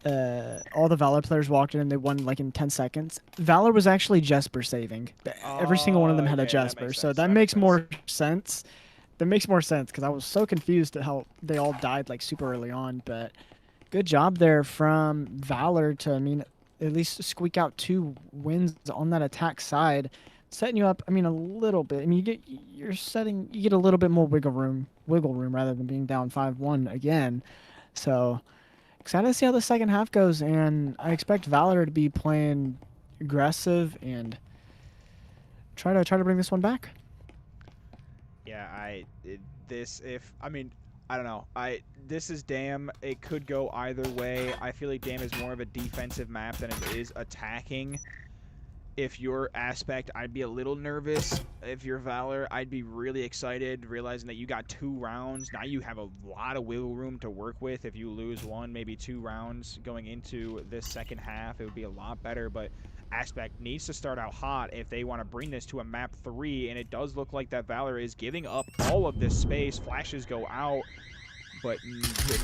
C: all the VALOR players walked in and they won like in 10 seconds, VALOR was actually Jesper saving. Every single one of them had a Jesper, so that makes more sense. That makes more sense because I was so confused at how they all died like super early on. But good job there from VALOR to, I mean, at least squeak out 2 wins on that attack side, setting you up. I mean, a little bit. I mean, you get a little bit more wiggle room rather than being down 5-1 again. So excited to see how the second half goes, and I expect VALOR to be playing aggressive and try to bring this one back.
D: Yeah, I don't know. This is Dam. It could go either way. I feel like Dam is more of a defensive map than it is attacking. If you're Aspect, I'd be a little nervous. If you're VALOR, I'd be really excited, realizing that you got 2 rounds. Now you have a lot of wiggle room to work with. If you lose 1, maybe 2 rounds going into this second half, it would be a lot better. But Aspect needs to start out hot if they want to bring this to a map 3, and it does look like that VALOR is giving up all of this space. Flashes go out, but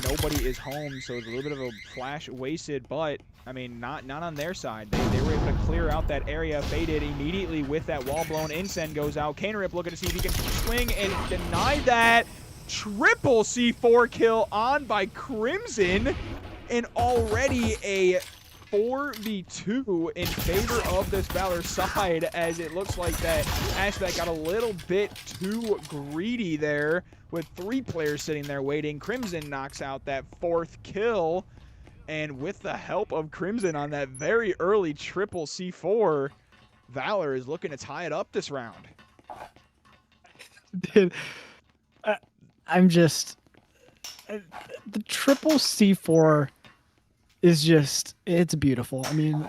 D: nobody is home, so it's a little bit of a flash wasted, but I mean, not on their side. They were able to clear out that area. Faded immediately with that wall blown. Insen goes out. Canerip looking to see if he can swing and deny that. Triple C4 kill on by Crimson, and already a 4v2 in favor of this VALOR side, as it looks like that Aspect got a little bit too greedy there with 3 players sitting there waiting. Crimson knocks out that 4th kill, and with the help of Crimson on that very early triple C4, VALOR is looking to tie it up this round.
C: Dude, I'm just... the triple C4 is just... it's beautiful. I mean...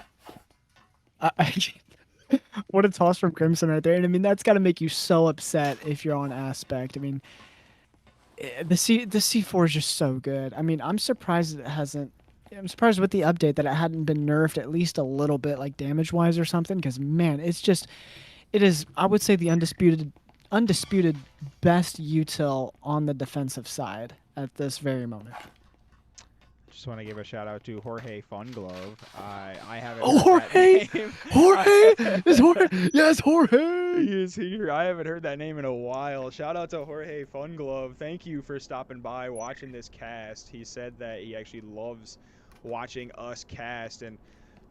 C: what a toss from Crimson right there. And I mean, that's got to make you so upset if you're on Aspect. I mean, the C4 is just so good. I mean, I'm surprised it hasn't... I'm surprised with the update that it hadn't been nerfed at least a little bit, like damage-wise or something, because, man, it's just... it is, I would say, the undisputed best util on the defensive side at this very moment.
D: Just want to give a shout out to Jorge Funglove. I haven't.
C: Oh, Jorge! Jorge! Is Jorge? Yes, Jorge!
D: He is here. I haven't heard that name in a while. Shout out to Jorge Funglove. Thank you for stopping by, watching this cast. He said that he actually loves watching us cast, and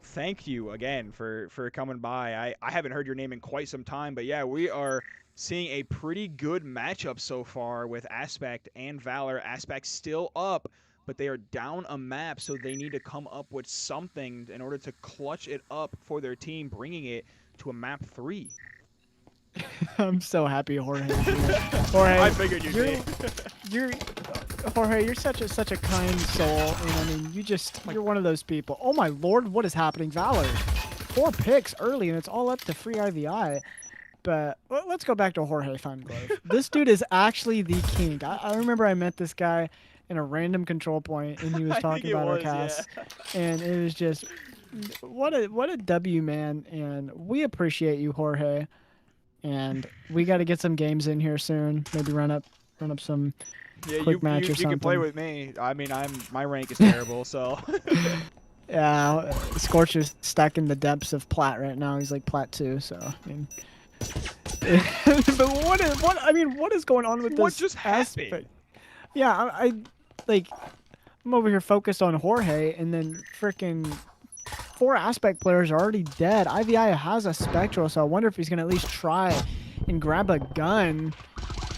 D: thank you again for coming by. I haven't heard your name in quite some time, but yeah, we are seeing a pretty good matchup so far with Aspect and VALOR. Aspect still up, but they are down a map, so they need to come up with something in order to clutch it up for their team, bringing it to a map 3.
C: I'm so happy, Jorge. Jorge,
D: I figured you'd be.
C: Jorge, you're such a kind soul, and I mean, you're one of those people. Oh my lord, what is happening, VALOR? 4 picks early, and it's all up to free IVI. But let's go back to Jorge Funglove. This dude is actually the king. I remember I met this guy in a random control point, and he was talking about our cast, and it was just what a W, man. And we appreciate you, Jorge. And we got to get some games in here soon. Maybe run up some quick match or something.
D: You can play with me. I mean, my rank is terrible, so.
C: Yeah, Scorch is stuck in the depths of Plat right now. He's like Plat 2, so I mean, But what is going on with
D: What
C: this
D: just happened?
C: aspect? Yeah, like I'm over here focused on Jorge, and then freaking 4 aspect players are already dead. IVI has a spectral, so I wonder if he's gonna at least try and grab a gun.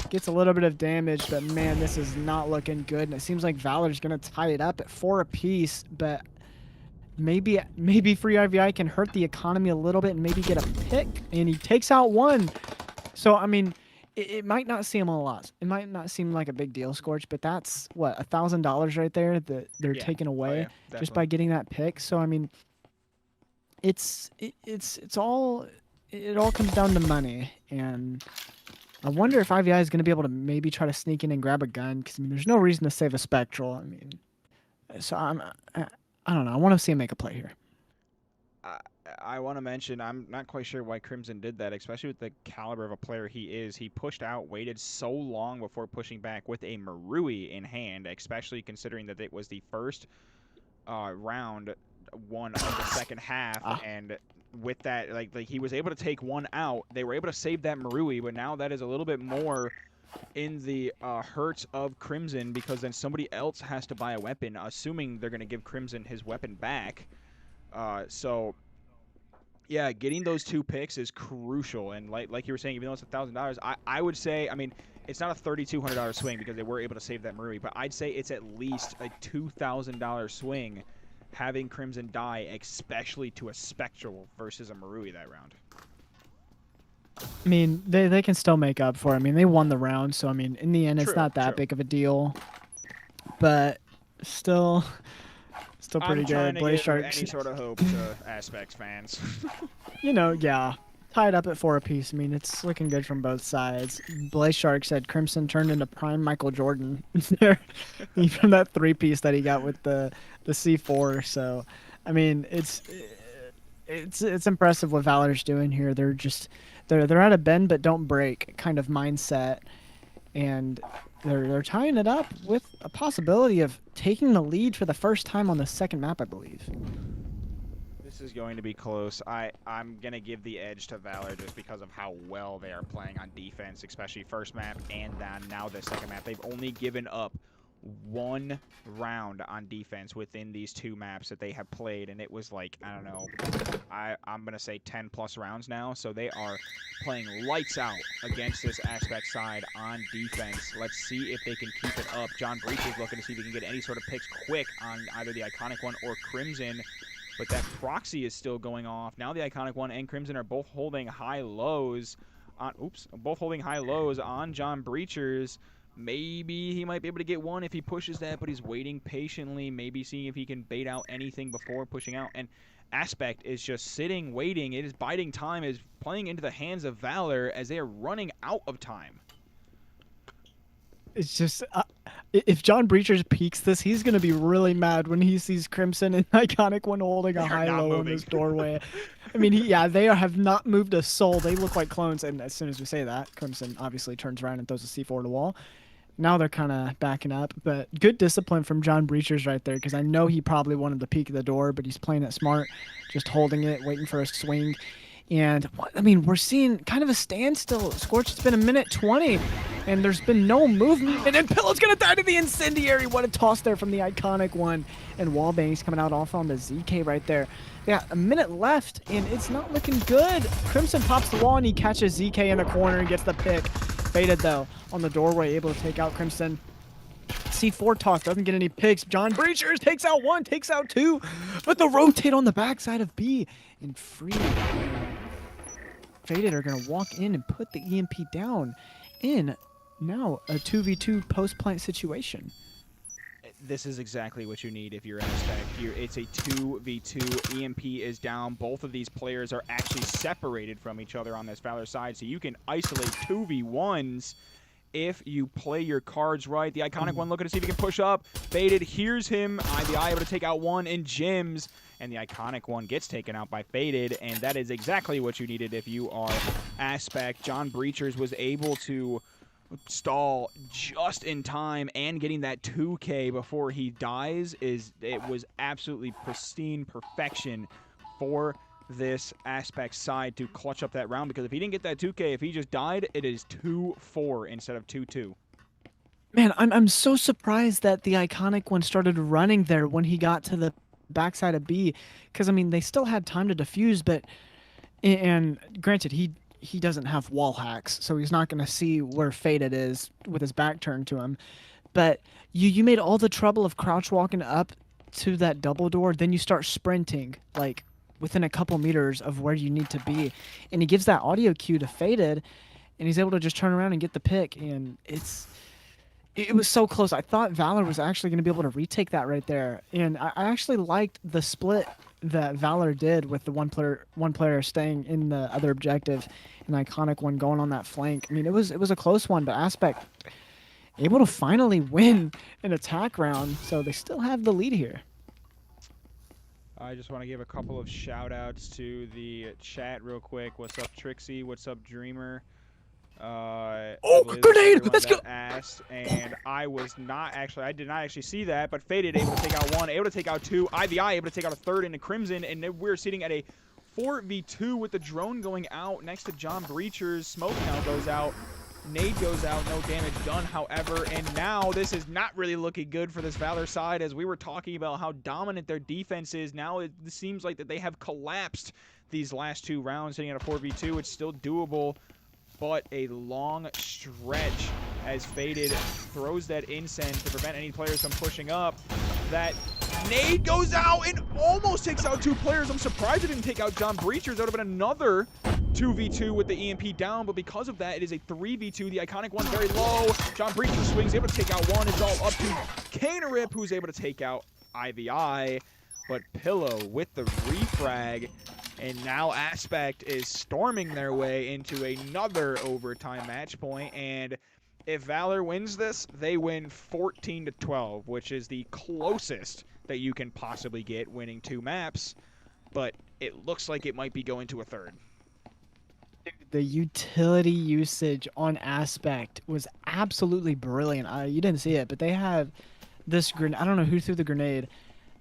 C: Gets a little bit of damage, but man, this is not looking good. And it seems like Valor's gonna tie it up at 4 apiece, but maybe free IVI can hurt the economy a little bit and maybe get a pick. And he takes out 1. So I mean, it might not seem a lot. It might not seem like a big deal, Scorch, but that's what, $1,000 right there that they're
D: Yeah.
C: taking away
D: yeah,
C: just by
D: definitely.
C: getting that pick. So I mean, it's all, it all comes down to money. And I wonder if IVI is going to be able to maybe try to sneak in and grab a gun, because I mean, there's no reason to save a spectral. I mean, so I don't know. I want to see him make a play here.
D: I want to mention, I'm not quite sure why Crimson did that, especially with the caliber of a player he is. He pushed out, waited so long before pushing back with a Marui in hand, especially considering that it was the first round 1 of the second half. And with that, like he was able to take 1 out. They were able to save that Marui, but now that is a little bit more in the hurts of Crimson, because then somebody else has to buy a weapon, assuming they're going to give Crimson his weapon back. So yeah, getting those 2 picks is crucial, and like you were saying, even though it's $1,000, I would say, I mean, it's not a $3,200 swing because they were able to save that Marui, but I'd say it's at least a $2,000 swing having Crimson die, especially to a Spectral versus a Marui that round.
C: I mean, they can still make up for it. I mean, they won the round, so I mean, in the end, it's
D: True,
C: not that
D: true.
C: big of a deal. But still pretty
D: I'm trying
C: good.
D: to
C: Blaze
D: give
C: Sharks,
D: any sort of hope to Aspects fans.
C: yeah, tied up at 4 apiece. I mean, it's looking good from both sides. Blaze Shark said Crimson turned into prime Michael Jordan there, from that 3-piece that he got with the C4. So, I mean, it's impressive what Valor's doing here. They're just they're at a bend but don't break kind of mindset, and they're tying it up with a possibility of taking the lead for the first time on the second map, I believe.
D: This is going to be close. I'm going to give the edge to Valor just because of how well they are playing on defense, especially first map and then now the second map. They've only given up 1 round on defense within these 2 maps that they have played, and it was like, I don't know, I'm going to say 10 plus rounds now. So they are playing lights out against this Aspect side on defense. Let's see if they can keep it up. John Breach is looking to see if he can get any sort of picks quick on either the Iconic One or Crimson, but that proxy is still going off. Now the Iconic One and Crimson are both holding high lows on, both holding high lows on John Breachers. Maybe he might be able to get 1 if he pushes that, but he's waiting patiently, maybe seeing if he can bait out anything before pushing out. And Aspect is just sitting, waiting. It is biding time, is playing into the hands of Valor as they are running out of time.
C: It's just, if John Breachers peeks this, he's going to be really mad when he sees Crimson and Iconic One holding a high-low in his doorway. I mean, they have not moved a soul. They look like clones, and as soon as we say that, Crimson obviously turns around and throws a C4 to the wall. Now they're kind of backing up, but good discipline from John Breachers right there, because I know he probably wanted to peek at the door, but he's playing it smart, just holding it, waiting for a swing. And, I mean, we're seeing kind of a standstill. Scorch, it's been 1:20, and there's been no movement. And then Pillow's going to die to the Incendiary. What a toss there from the Iconic One. And Wallbang's coming out off on the ZK right there. Yeah, a minute left, and it's not looking good. Crimson pops the wall, and he catches ZK in the corner and gets the pick. Faded, though, on the doorway, able to take out Crimson. C4 toss, doesn't get any picks. John Breachers takes out 1, takes out 2, but the rotate on the backside of B. And Free Faded are going to walk in and put the EMP down in now a 2v2 post-plant situation.
D: This is exactly what you need if you're Aspect. It's a 2v2. EMP is down. Both of these players are actually separated from each other on this Valor side, so you can isolate 2v1s if you play your cards right. The Iconic One looking to see if he can push up. Faded hears him. IBI able to take out 1 in Gyms, and the Iconic One gets taken out by Faded, and that is exactly what you needed if you are Aspect. John Breachers was able to stall just in time, and getting that 2K before he dies it was absolutely pristine perfection for this Aspect side to clutch up that round, because if he didn't get that 2K, if he just died, it is 2-4 instead of 2-2.
C: Man, I'm so surprised that the Iconic one started running there when he got to the backside of B, because I mean they still had time to defuse, but and granted he doesn't have wall hacks, so he's not going to see where Faded is with his back turned to him. But you made all the trouble of crouch walking up to that double door, then you start sprinting like within a couple meters of where you need to be, and he gives that audio cue to Faded, and he's able to just turn around and get the pick, and it was so close. I thought VALOR was actually going to be able to retake that right there, and I actually liked the split that VALOR did with the one player staying in the other objective, and the Iconic one going on that flank. I mean, it was a close one, but Aspect able to finally win an attack round, so they still have the lead here.
D: I just want to give a couple of shout outs to the chat real quick. What's up, Trixie? What's up, Dreamer?
C: Oh, grenade! Let's go!
D: Asked, and I did not actually see that, but Faded able to take out one, able to take out two, IVI able to take out a third into Crimson, and we're sitting at a 4v2 with the drone going out next to John Breacher's. Smoke now goes out. Nade goes out, no damage done, however, and now this is not really looking good for this VALOR side. As we were talking about how dominant their defense is, now it seems like that they have collapsed these last two rounds, sitting at a 4v2. It's still doable, but a long stretch as Faded throws that incense to prevent any players from pushing up. That nade goes out and almost takes out two players. I'm surprised it didn't take out John Breachers. That would have been another 2v2 with the EMP down, but because of that, it is a 3v2. The Iconic one very low. John Breacher swings, able to take out one. It's all up to Canerip, who's able to take out IVI, but Pillow with the refrag. And now Aspect is storming their way into another overtime match point. And if VALOR wins this, they win 14-12, which is the closest that you can possibly get winning two maps. But it looks like it might be going to a third.
C: The utility usage on Aspect was absolutely brilliant. You didn't see it, but they had this grenade. I don't know who threw the grenade,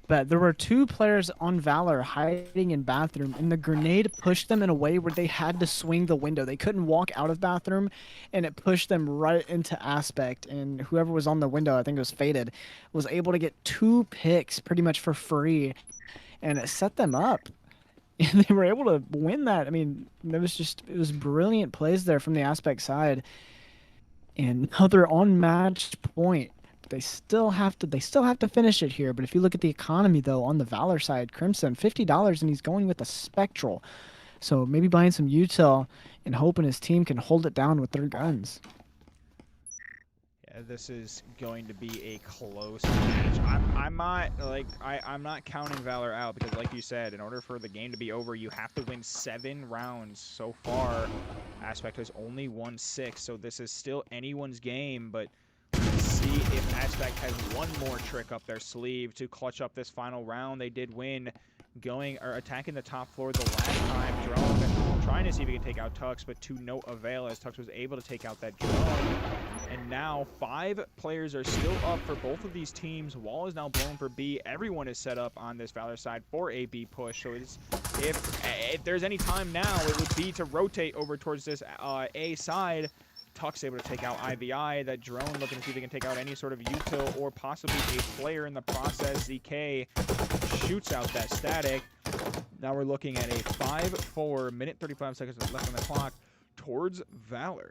C: but there were two players on VALOR hiding in bathroom, and the grenade pushed them in a way where they had to swing the window. They couldn't walk out of bathroom, and it pushed them right into Aspect. And whoever was on the window, I think it was Faded, was able to get 2 picks pretty much for free, and it set them up. And they were able to win that. I mean, it was brilliant plays there from the Aspect side. And now they're on match point. They still have to finish it here. But if you look at the economy though, on the VALOR side, Crimson $50, and he's going with a Spectral. So maybe buying some util and hoping his team can hold it down with their guns.
D: Yeah, this is going to be a close match. I'm not counting VALOR out, because like you said, in order for the game to be over, you have to win 7 rounds. So far, Aspect has only won 6, so this is still anyone's game, but let's see if Aspect has one more trick up their sleeve to clutch up this final round. They did win attacking the top floor the last time. Drone trying to see if he can take out Tux, but to no avail, as Tux was able to take out that drone. And now 5 players are still up for both of these teams. Wall is now blown for B. Everyone is set up on this VALOR side for a B push. So if there's any time now, it would be to rotate over towards this A side. Tux able to take out IVI. That drone looking to see if they can take out any sort of util or possibly a player in the process. ZK shoots out that static. Now we're looking at a 5-4, minute 35 seconds left on the clock towards VALOR.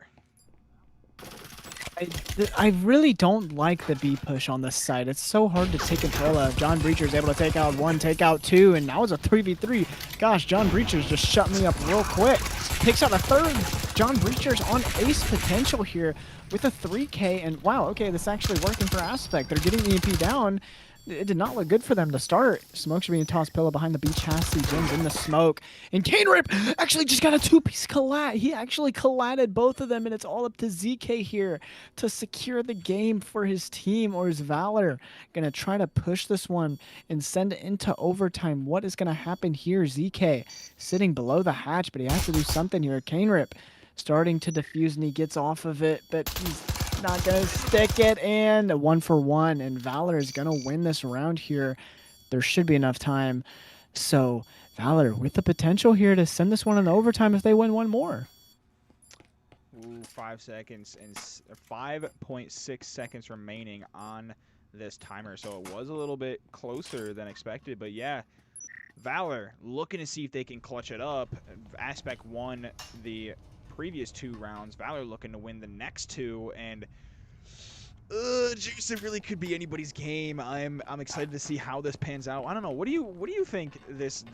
C: I really don't like the B push on this side. It's so hard to take control of. John Breacher's able to take out 1, take out 2, and now it's a 3v3. Gosh, John Breacher's just shut me up real quick. Takes out a third. John Breacher's on ace potential here with a 3K, and wow, okay, this is actually working for Aspect. They're getting EMP down. It did not look good for them to start. Smoke's being tossed. Pillow behind the B chassis. Jim's in the smoke. And Canerip actually just got a 2-piece collat. He actually collatted both of them, and it's all up to ZK here to secure the game for his team. Or is VALOR going to try to push this one and send it into overtime? What is going to happen here? ZK sitting below the hatch, but he has to do something here. Canerip starting to defuse, and he gets off of it, but he's not gonna stick it, and a 1-for-1, and VALOR is gonna win this round here. There should be enough time, so Valor with the potential here to send this one in overtime if they win one more.
D: Ooh, 5 seconds and 5.6 seconds remaining on this timer. So it was a little bit closer than expected. But yeah, Valor looking to see if they can clutch it up. Aspect won the previous 2 rounds. Valor looking to win the next 2, and Juice, it really could be anybody's game. I'm excited to see how this pans out. I don't know. What do you think this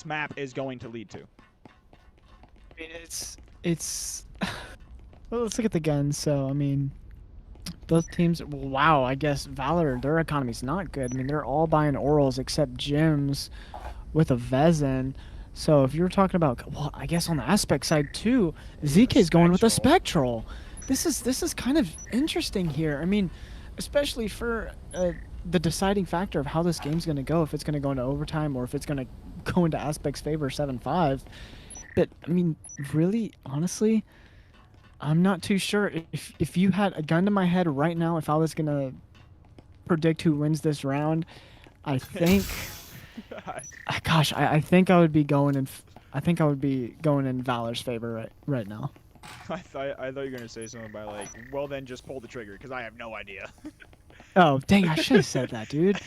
D: map is going to lead to?
C: I mean, it's well, let's look at the guns. So I mean, both teams. Wow, I guess Valor, their economy's not good. I mean, they're all buying orals except Jims with a Vezin. So if you're talking about, well, I guess on the aspect side too, ZK's going with a Spectral. This is kind of interesting here. I mean, especially for the deciding factor of how this game's going to go, if it's going to go into overtime or if it's going to go into Aspect's favor 7-5. But I mean, really, honestly, I'm not too sure. If you had a gun to my head right now, if I was going to predict who wins this round, I think gosh, I think I would be going in Valor's favor right now.
D: I thought you were gonna say something about like, well then just pull the trigger, because I have no idea.
C: Oh dang! I should have said that, dude.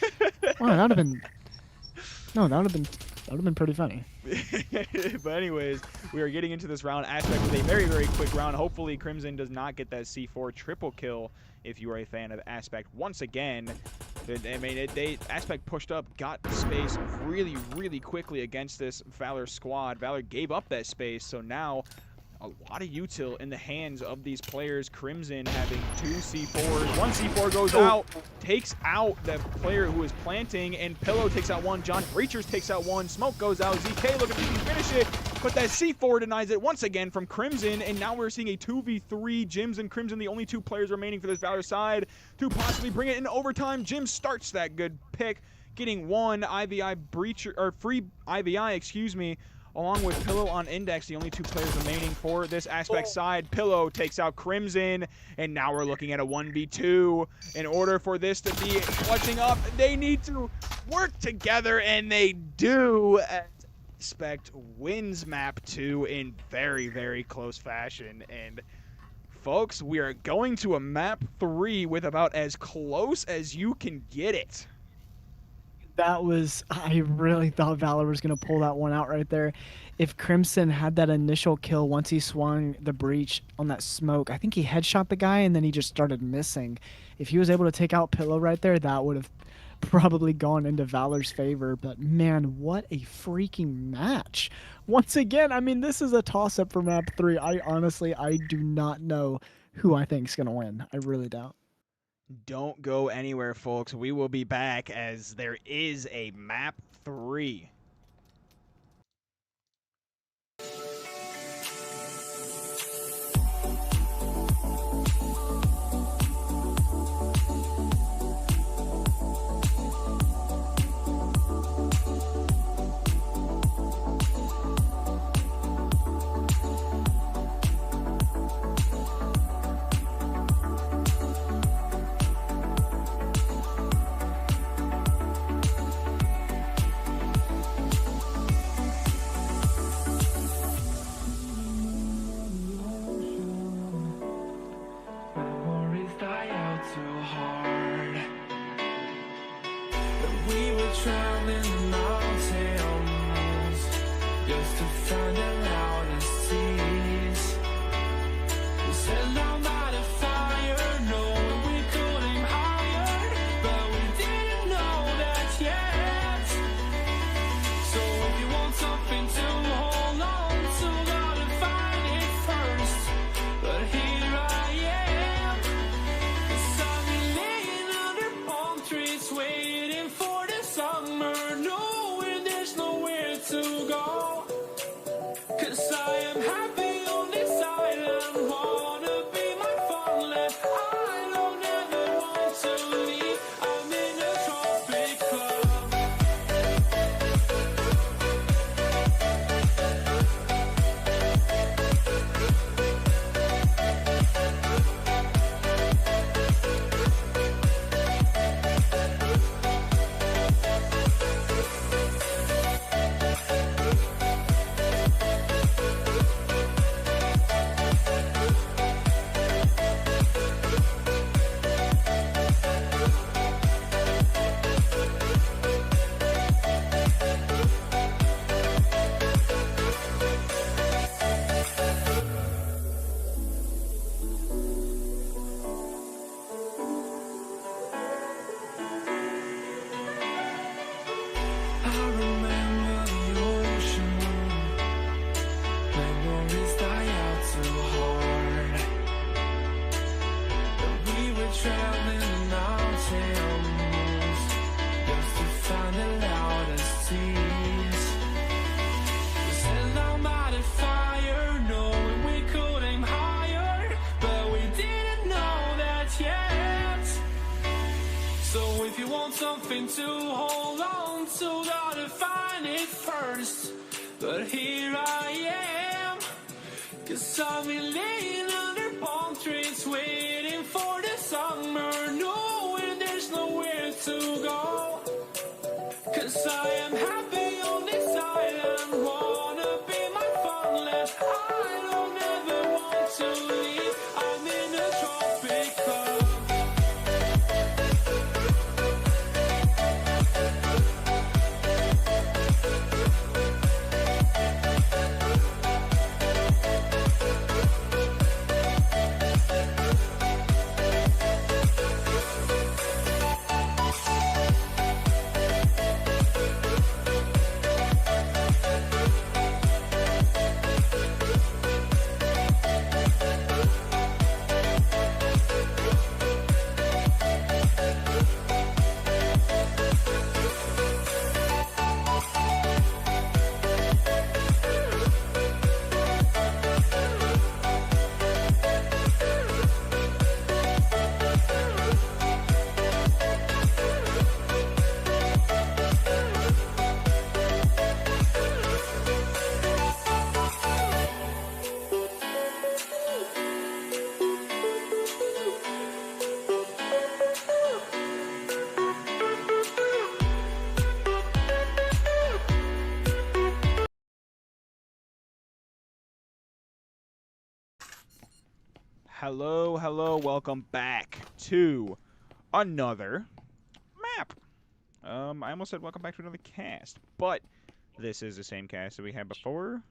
C: Wow, that would have been pretty funny.
D: But anyways, we are getting into this round. Aspect with a very, very quick round. Hopefully Crimson does not get that C4 triple kill. If you are a fan of Aspect, once again, I mean, Aspect pushed up, got space really, really quickly against this Valor squad. Valor gave up that space, so now a lot of util in the hands of these players. Crimson having 2 C4s. 1 C4 goes out, takes out the player who is planting, and Pillow takes out 1. John Breachers takes out 1. Smoke goes out. ZK looking to finish it, but that C4 denies it once again from Crimson, and now we're seeing a 2v3. Jims and Crimson, the only 2 players remaining for this Valor side to possibly bring it in overtime. Jim starts that good pick, getting 1 IVI breacher, or free IVI, excuse me, along with Pillow on index, the only 2 players remaining for this Aspect side. Pillow takes out Crimson, and now we're looking at a 1v2. In order for this to be clutching up, they need to work together, and they do. Aspect wins map 2 in very, very close fashion. And folks, we are going to a map 3 with about as close as you can get it.
C: I really thought Valor was going to pull that one out right there. If Crimson had that initial kill once he swung the breach on that smoke, I think he headshot the guy and then he just started missing. If he was able to take out Pillow right there, that would have probably gone into Valor's favor. But man, what a freaking match. Once again, I mean, this is a toss-up for map 3. I do not know who I think is going to win. I really don't.
D: Don't go anywhere, folks. We will be back as there is a map 3.
A: Cause climbing mountains just to find the loudest tease. We set our body fire, knowing we could aim higher, but we didn't know that yet. So if you want something to hold on to, gotta find it first. But here I am, 'cause I've been laying under palm trees, waiting for the summer, knowing there's nowhere to go. 'Cause I am happy on this island, wanna be my farmland. I don't ever want to leave, I'm in a tropic club.
D: Hello, hello, welcome back to another map. I almost said welcome back to another cast, but this is the same cast that we had before.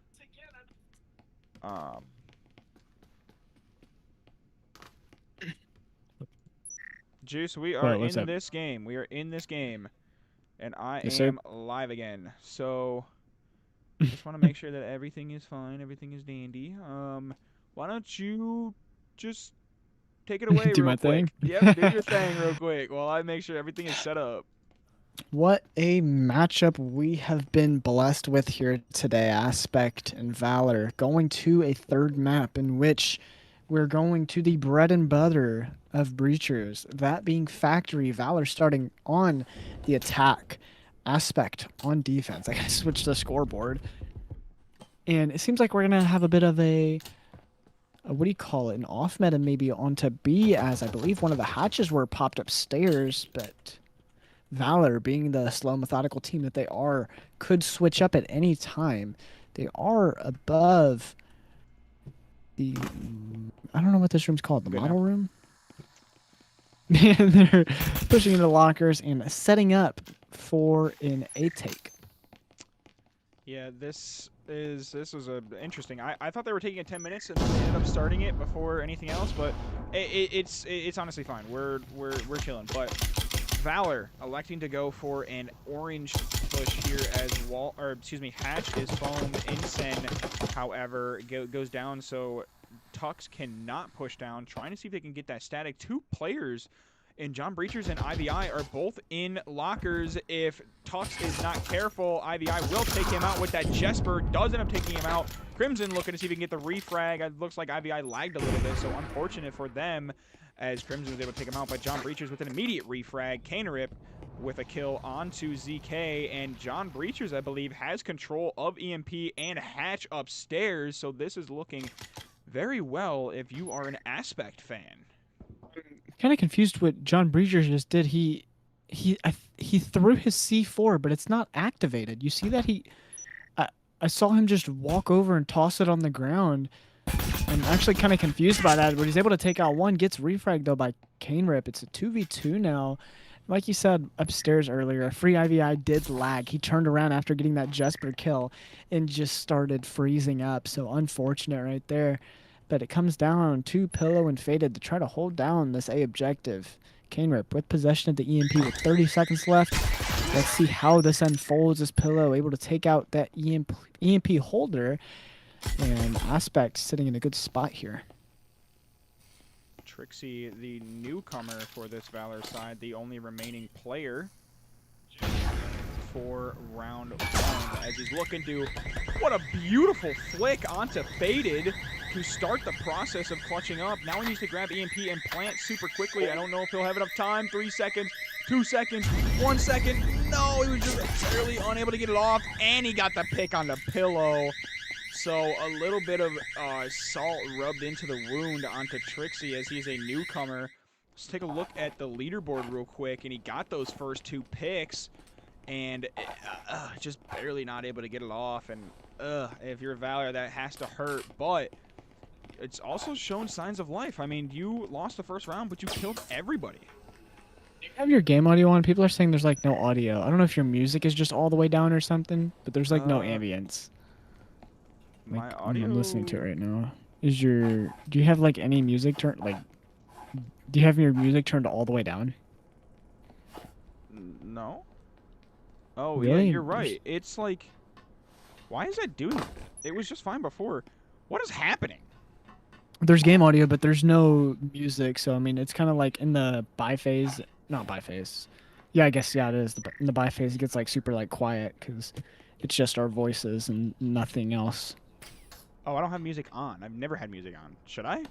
D: Juice, we are
C: what's
D: in
C: up?
D: this game. We are in this game, and I
C: Yes, sir.
D: am live again. So, just want to make sure that everything is fine, everything is dandy. Why don't you just take it away
C: Do
D: real
C: my
D: quick?
C: thing?
D: Yep, do your thing real quick while I make sure everything is set up.
C: What a matchup we have been blessed with here today, Aspect and Valor, going to a third map in which we're going to the bread and butter of Breachers, that being Factory. Valor starting on the attack, Aspect on defense. I gotta switch the scoreboard. And it seems like we're gonna have a bit of a what do you call it? An off meta maybe onto B, as I believe one of the hatches were popped upstairs, but Valor, being the slow, methodical team that they are, could switch up at any time. They are above the, I don't know what this room's called, the
D: Good
C: model
D: now.
C: room? And they're pushing into lockers and setting up for an A take.
D: Yeah, this was interesting. I thought they were taking it 10 minutes and they ended up starting it before anything else, but it's honestly fine. We're chilling. But Valor electing to go for an orange push here as Hatch is foamed. Insen, however, goes down, so Tux cannot push down. Trying to see if they can get that static. Two players in John Breachers and IVI are both in lockers. If Tux is not careful, IVI will take him out with that Jesper. Does end up taking him out. Crimson looking to see if he can get the refrag. It looks like IVI lagged a little bit, so unfortunate for them as Crimson was able to take him out. But John Breachers with an immediate refrag. Canerip with a kill onto ZK. And John Breachers, I believe, has control of EMP and Hatch upstairs. So this is looking very well if you are an Aspect fan.
C: Kind of confused what John Breachers just did. He threw his C4, but it's not activated. You see that I saw him just walk over and toss it on the ground. I'm actually kind of confused by that, but he's able to take out one. Gets refragged, though, by Canerip. It's a 2v2 now. Like you said upstairs earlier, Free IVI did lag. He turned around after getting that Jesper kill and just started freezing up. So unfortunate right there. But it comes down to Pillow and Faded to try to hold down this A objective. Canerip with possession of the EMP with 30 seconds left. Let's see how this unfolds as Pillow able to take out that EMP holder. And Aspect sitting in a good spot here.
D: Trixie, the newcomer for this VALOR side, the only remaining player for round 1, as he's looking to, what a beautiful flick onto Faded to start the process of clutching up. Now he needs to grab EMP and plant super quickly. I don't know if he'll have enough time. 3 seconds, 2 seconds, 1 second. No, he was just barely unable to get it off, and he got the pick on the pillow. So a little bit of salt rubbed into the wound onto Trixie as he's a newcomer. Let's take a look at the leaderboard real quick, and he got those first 2 picks, and just barely not able to get it off. And if you're a VALOR, that has to hurt, but it's also shown signs of life. I mean, you lost the first round, but you killed everybody.
C: You have your game audio on. People are saying there's like no audio. I don't know if your music is just all the way down or something, but there's like no ambience.
D: My
C: Like,
D: audio.
C: I'm listening to it right now. Do you have like any music turned, like, do you have your music turned all the way down?
D: No. Oh,
C: Really?
D: yeah, you're right. It's like, why is that doing that? It was just fine before. What is happening?
C: There's game audio, but there's no music. So, I mean, it's kind of like in the biphase. Not biphase. Yeah, I guess, yeah, it is. In the biphase, it gets like super like quiet because it's just our voices and nothing else.
D: Oh, I don't have music on. I've never had music on. Should I?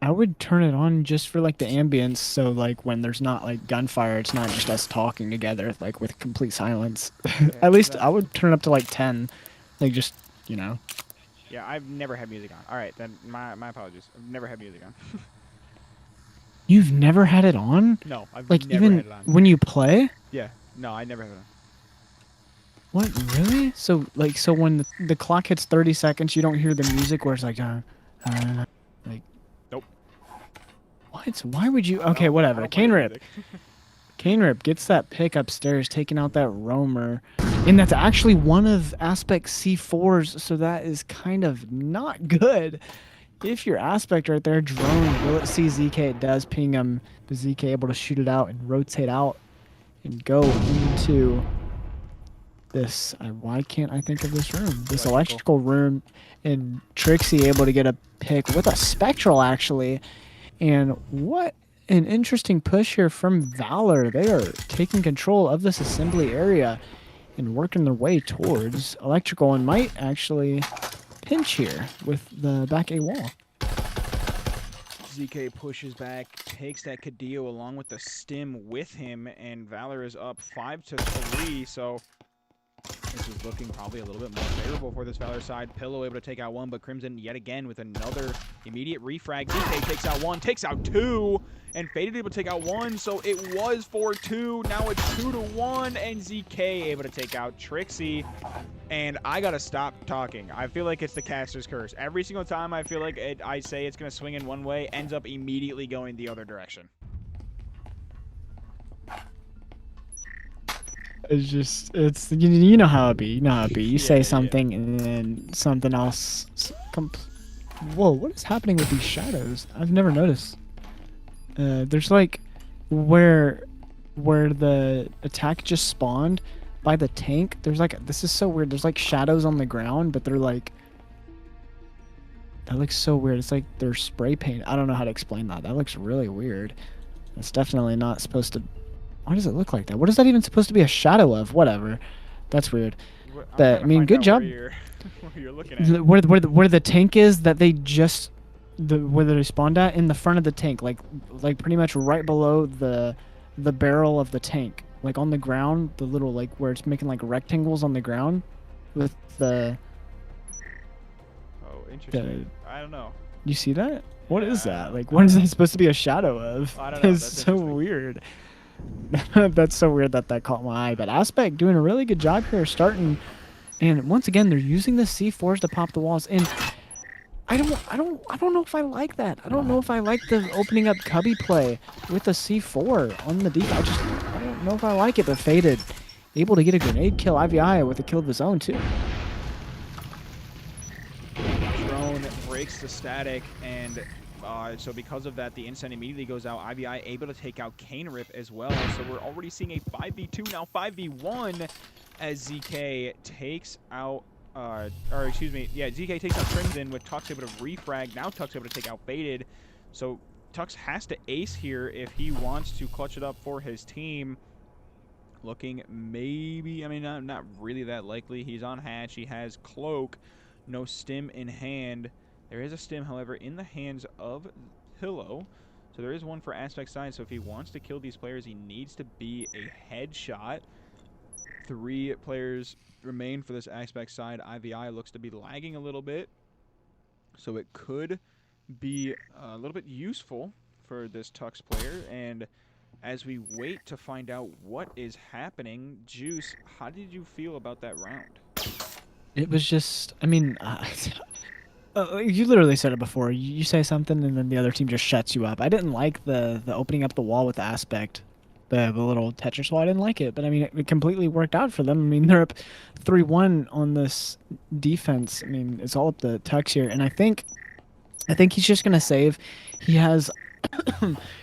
C: I would turn it on just for like the ambience. So, like, when there's not like gunfire, it's not just us talking together, like with complete silence. At least I would turn it up to like 10. Like, just, you know.
D: Yeah, I've never had music on. All right, then my apologies. I've never had music on.
C: You've never had it on?
D: No, I've
C: Like,
D: never
C: even
D: had it on.
C: when you play?
D: Yeah, no, I never had it on.
C: What, really? So, like, so when the clock hits 30 seconds, you don't hear the music where it's like, like...
D: Nope.
C: What? Why would you... Okay,
D: No,
C: whatever.
D: I don't
C: Cane
D: play
C: Rip.
D: music.
C: Cane Rip gets that pick upstairs, taking out that roamer. And that's actually one of Aspect C4's, so that is kind of not good. If your Aspect right there, drone, will it see ZK? It does ping him. The ZK able to shoot it out and rotate out and go into this. Why can't I think of this room? This electrical room, and Trixie able to get a pick with a Spectral, actually. And what an interesting push here from VALOR. They are taking control of this assembly area and working their way towards electrical, and might actually pinch here with the back A wall.
D: ZK pushes back, takes that Cadillo along with the stim with him, and VALOR is up 5-3. So this is looking probably a little bit more favorable for this VALOR side. Pillow able to take out 1, but Crimson yet again with another immediate refrag. ZK takes out 1, takes out 2, and Faded able to take out 1. So it was 4-2. Now it's 2-1, and ZK able to take out Trixie. And I gotta stop talking. I feel like it's the caster's curse. Every single time I feel like I say it's gonna swing in one way, ends up immediately going the other direction.
C: It's just, it's, you know how it be. You know how it be. You say
D: Yeah.
C: something and then something else. Whoa, what is happening with these shadows? I've never noticed. There's like where the attack just spawned by the tank. There's like, this is so weird. There's like shadows on the ground, but they're like, that looks so weird. It's like they're spray paint. I don't know how to explain that. That looks really weird. It's definitely not supposed to. Why does it look like that? What is that even supposed to be a shadow of? Whatever. That's weird. But I mean, good job.
D: Where you're looking at.
C: Where the tank is that they just where they spawned at, in the front of the tank, like pretty much right below the barrel of the tank, like on the ground, the little like where it's making like rectangles on the ground with the.
D: Oh, interesting. I don't know.
C: You see that? What is
D: Yeah,
C: that? Like, what is that supposed to be a shadow of?
D: I don't know.
C: It's
D: That's
C: so
D: interesting.
C: weird. That's so weird that caught my eye. But Aspect doing a really good job here, starting, and once again they're using the C4s to pop the walls. And I don't know if I like that. I don't know if I like the opening up cubby play with the C4 on the deep. I don't know if I like it. But Faded able to get a grenade kill IVI with a kill of his own too.
D: Drone breaks the static, and so because of that, the incend immediately goes out. IVI able to take out Cane Rip as well. So we're already seeing a 5v2, now 5v1, as ZK takes out, or excuse me, yeah, ZK takes out Crimson with Tux able to refrag. Now Tux able to take out Faded. So Tux has to ace here if he wants to clutch it up for his team. Looking maybe, I mean, not really that likely. He's on hatch. He has cloak, no stim in hand. There is a stim, however, in the hands of Pillow. So there is one for Aspect side. So if he wants to kill these players, he needs to be a headshot. 3 players remain for this Aspect side. IVI looks to be lagging a little bit. So it could be a little bit useful for this Tux player. And as we wait to find out what is happening, Juice, how did you feel about that round?
C: It was just, I mean, you literally said it before. You say something and then the other team just shuts you up. I didn't like the opening up the wall with Aspect, the little Tetris wall. I didn't like it, but I mean, it completely worked out for them. I mean, they're up 3-1 on this defense. I mean, it's all up to Tux here, and I think he's just gonna save. He has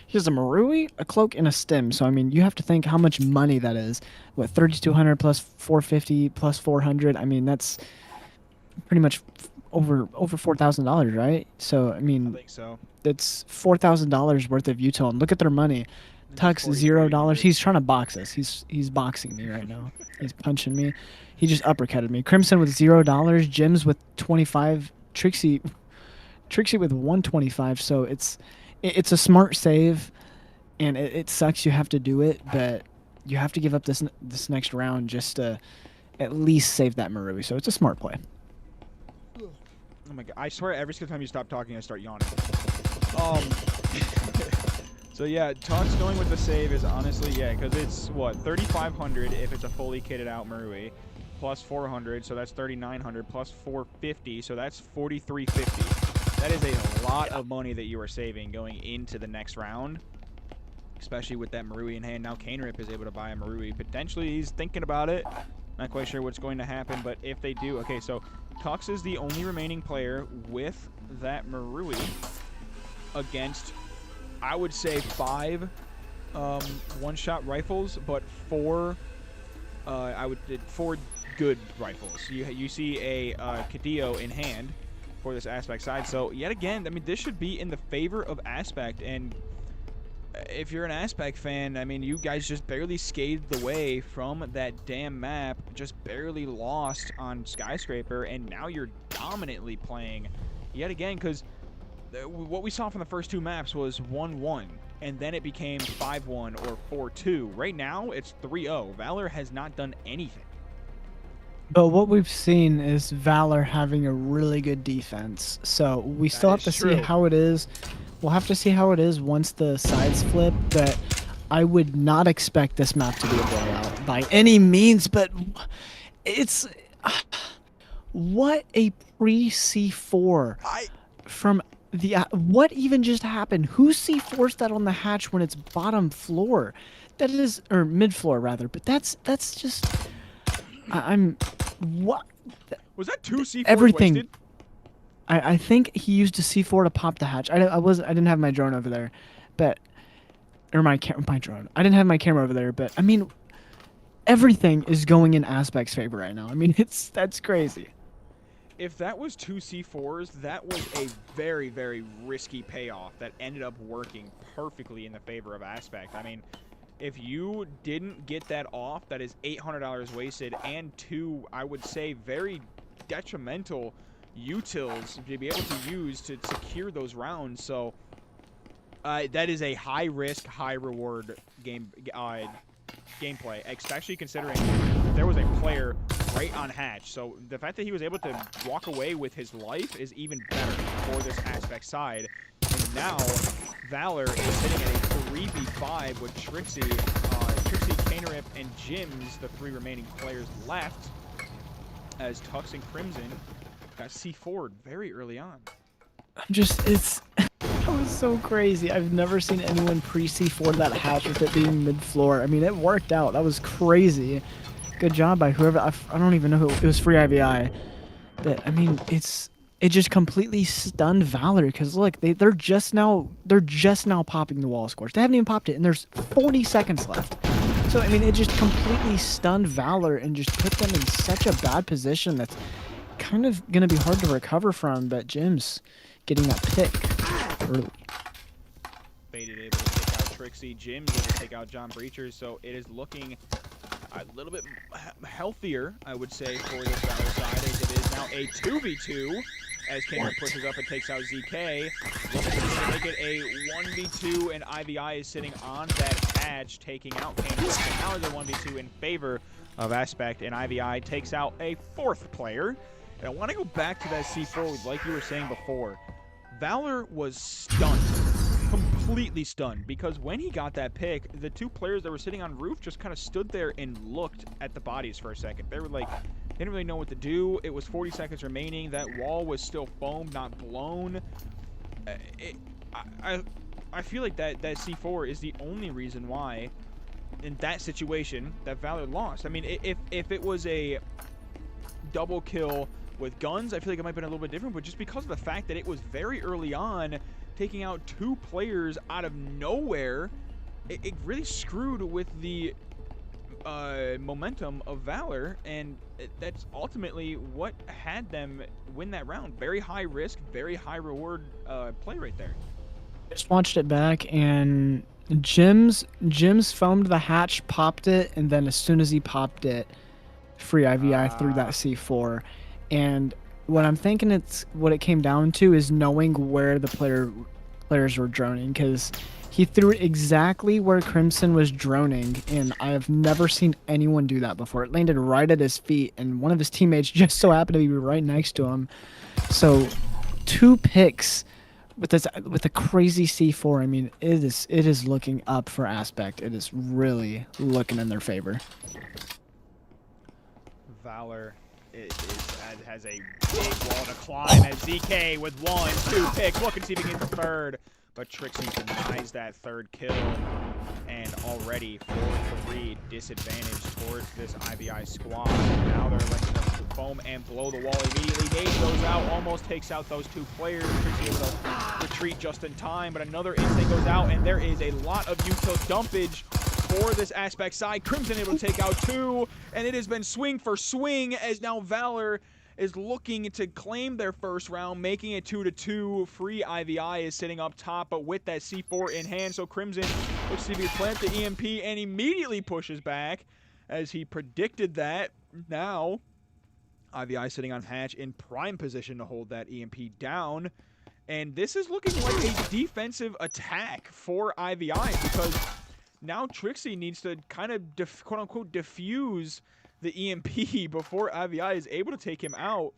C: he has a Marui, a cloak, and a stim. So I mean, you have to think how much money that is. What, 3,200 plus 450 plus 400? I mean, that's pretty much over $4,000, right? So I mean,
D: I think so.
C: that's $4,000 worth of util. And look at their money. Tux $0. He's trying to box us. He's boxing me right now. He's punching me. He just uppercutted me. Crimson with $0. Jims with 25. Trixie with 125. So it's a smart save, and it sucks you have to do it, but you have to give up this next round just to at least save that Marui. So it's a smart play.
D: Oh my god! I swear, every single time you stop talking, I start yawning. So yeah, Tux going with the save is honestly, yeah, because it's what, 3,500 if it's a fully kitted out Marui, plus 400, so that's 3,900, plus 450, so that's 4,350. That is a lot of money that you are saving going into the next round, especially with that Marui in hand. Now Kanerip is able to buy a Marui. Potentially he's thinking about it. Not quite sure what's going to happen, but if they do, okay, so Tux is the only remaining player with that Marui against, I would say, 5 one-shot rifles, but 4 good rifles. You see a Cadillo in hand for this Aspect side. So yet again, I mean, this should be in the favor of Aspect. And if you're an Aspect fan, I mean, you guys just barely scathed the way from that damn map, just barely lost on Skyscraper, and now you're dominantly playing yet again, because what we saw from the first 2 maps was 1-1, and then it became 5-1 or 4-2. Right now, it's 3-0. VALOR has not done anything.
C: But what we've seen is VALOR having a really good defense. So we still have to see how it is. We'll have to see how it is once the sides flip, but I would not expect this map to be a blowout by any means, but it's... what a pre-C4 from the... what even just happened? Who C4'd that on the hatch when it's bottom floor? That is... or mid-floor, rather, but that's just... I'm... what?
D: Was that 2 C4
C: everything
D: wasted?
C: I think he used a C4 to pop the hatch. I didn't have my drone over there, but... or my drone. I didn't have my camera over there, but I mean, everything is going in Aspect's favor right now. I mean, that's crazy.
D: If that was 2 C4s, that was a very, very risky payoff that ended up working perfectly in the favor of Aspect. I mean, if you didn't get that off, that is $800 wasted, and 2, I would say, very detrimental utils to be able to use to secure those rounds. So that is a high risk, high reward gameplay, especially considering there was a player right on hatch. So the fact that he was able to walk away with his life is even better for this Aspect side. And now VALOR is sitting at a 3v5 with Trixie, Kanerip, and Jims, the 3 remaining players left, as Tux and Crimson got C4'd very early on.
C: That was so crazy. I've never seen anyone pre-C4 that hatch with it being mid-floor. I mean, it worked out. That was crazy. Good job by whoever. I don't even know who. It was free IVI. But I mean, it just completely stunned VALOR, because look, they're just now popping the wall scores. They haven't even popped it, and there's 40 seconds left. So I mean, it just completely stunned VALOR and just put them in such a bad position that's kind of gonna be hard to recover from. But Jim's getting that pick early.
D: Trixie. Jim's able to take out John Breachers, so it is looking a little bit healthier, I would say, for this Valor side, as it is now a 2v2, as Kaner pushes up and takes out ZK. Looking to make it a 1v2, and IVI is sitting on that hatch, taking out Kaner. So now it's a 1v2 in favor of Aspect, and IVI takes out a 4th player. And I want to go back to that C4, like you were saying before. Valor was stunned, completely stunned, because when he got that pick, the 2 players that were sitting on roof just kind of stood there and looked at the bodies for a second. They were like, they didn't really know what to do. It was 40 seconds remaining. That wall was still foamed, not blown. I feel like that C4 is the only reason why, in that situation, that Valor lost. I mean, if it was a double kill with guns, I feel like it might have been a little bit different, but just because of the fact that it was very early on, taking out 2 players out of nowhere, it really screwed with the momentum of Valor, and that's ultimately what had them win that round. Very high risk, very high reward play right there.
C: Just watched it back, and Jim's foamed the hatch, popped it, and then as soon as he popped it, free IVI through that C4. And what I'm thinking what it came down to is knowing where the players were droning, because he threw it exactly where Crimson was droning, and I have never seen anyone do that before. It landed right at his feet, and one of his teammates just so happened to be right next to him. So 2 picks with a crazy C4. I mean, it is looking up for Aspect. It is really looking in their favor.
D: Valor has a big wall to climb as ZK with 1, 2 picks, looking to see if he gets the 3rd, but Trixie denies that 3rd kill, and already 4-3 disadvantage towards this IVI squad. Now they're electing to foam and blow the wall immediately. Nate goes out, almost takes out those 2 players. Trixie able to retreat just in time, but another instinct goes out, and there is a lot of util dumpage for this Aspect side. Crimson able to take out 2, and it has been swing for swing, as now Valor is looking to claim their 1st round, making it 2-2. Free IVI is sitting up top, but with that C4 in hand, so Crimson looks to be plant the EMP and immediately pushes back, as he predicted that. Now, IVI sitting on hatch in prime position to hold that EMP down, and this is looking like a defensive attack for IVI, because now Trixie needs to kind of, quote-unquote, defuse the EMP before IVI is able to take him out.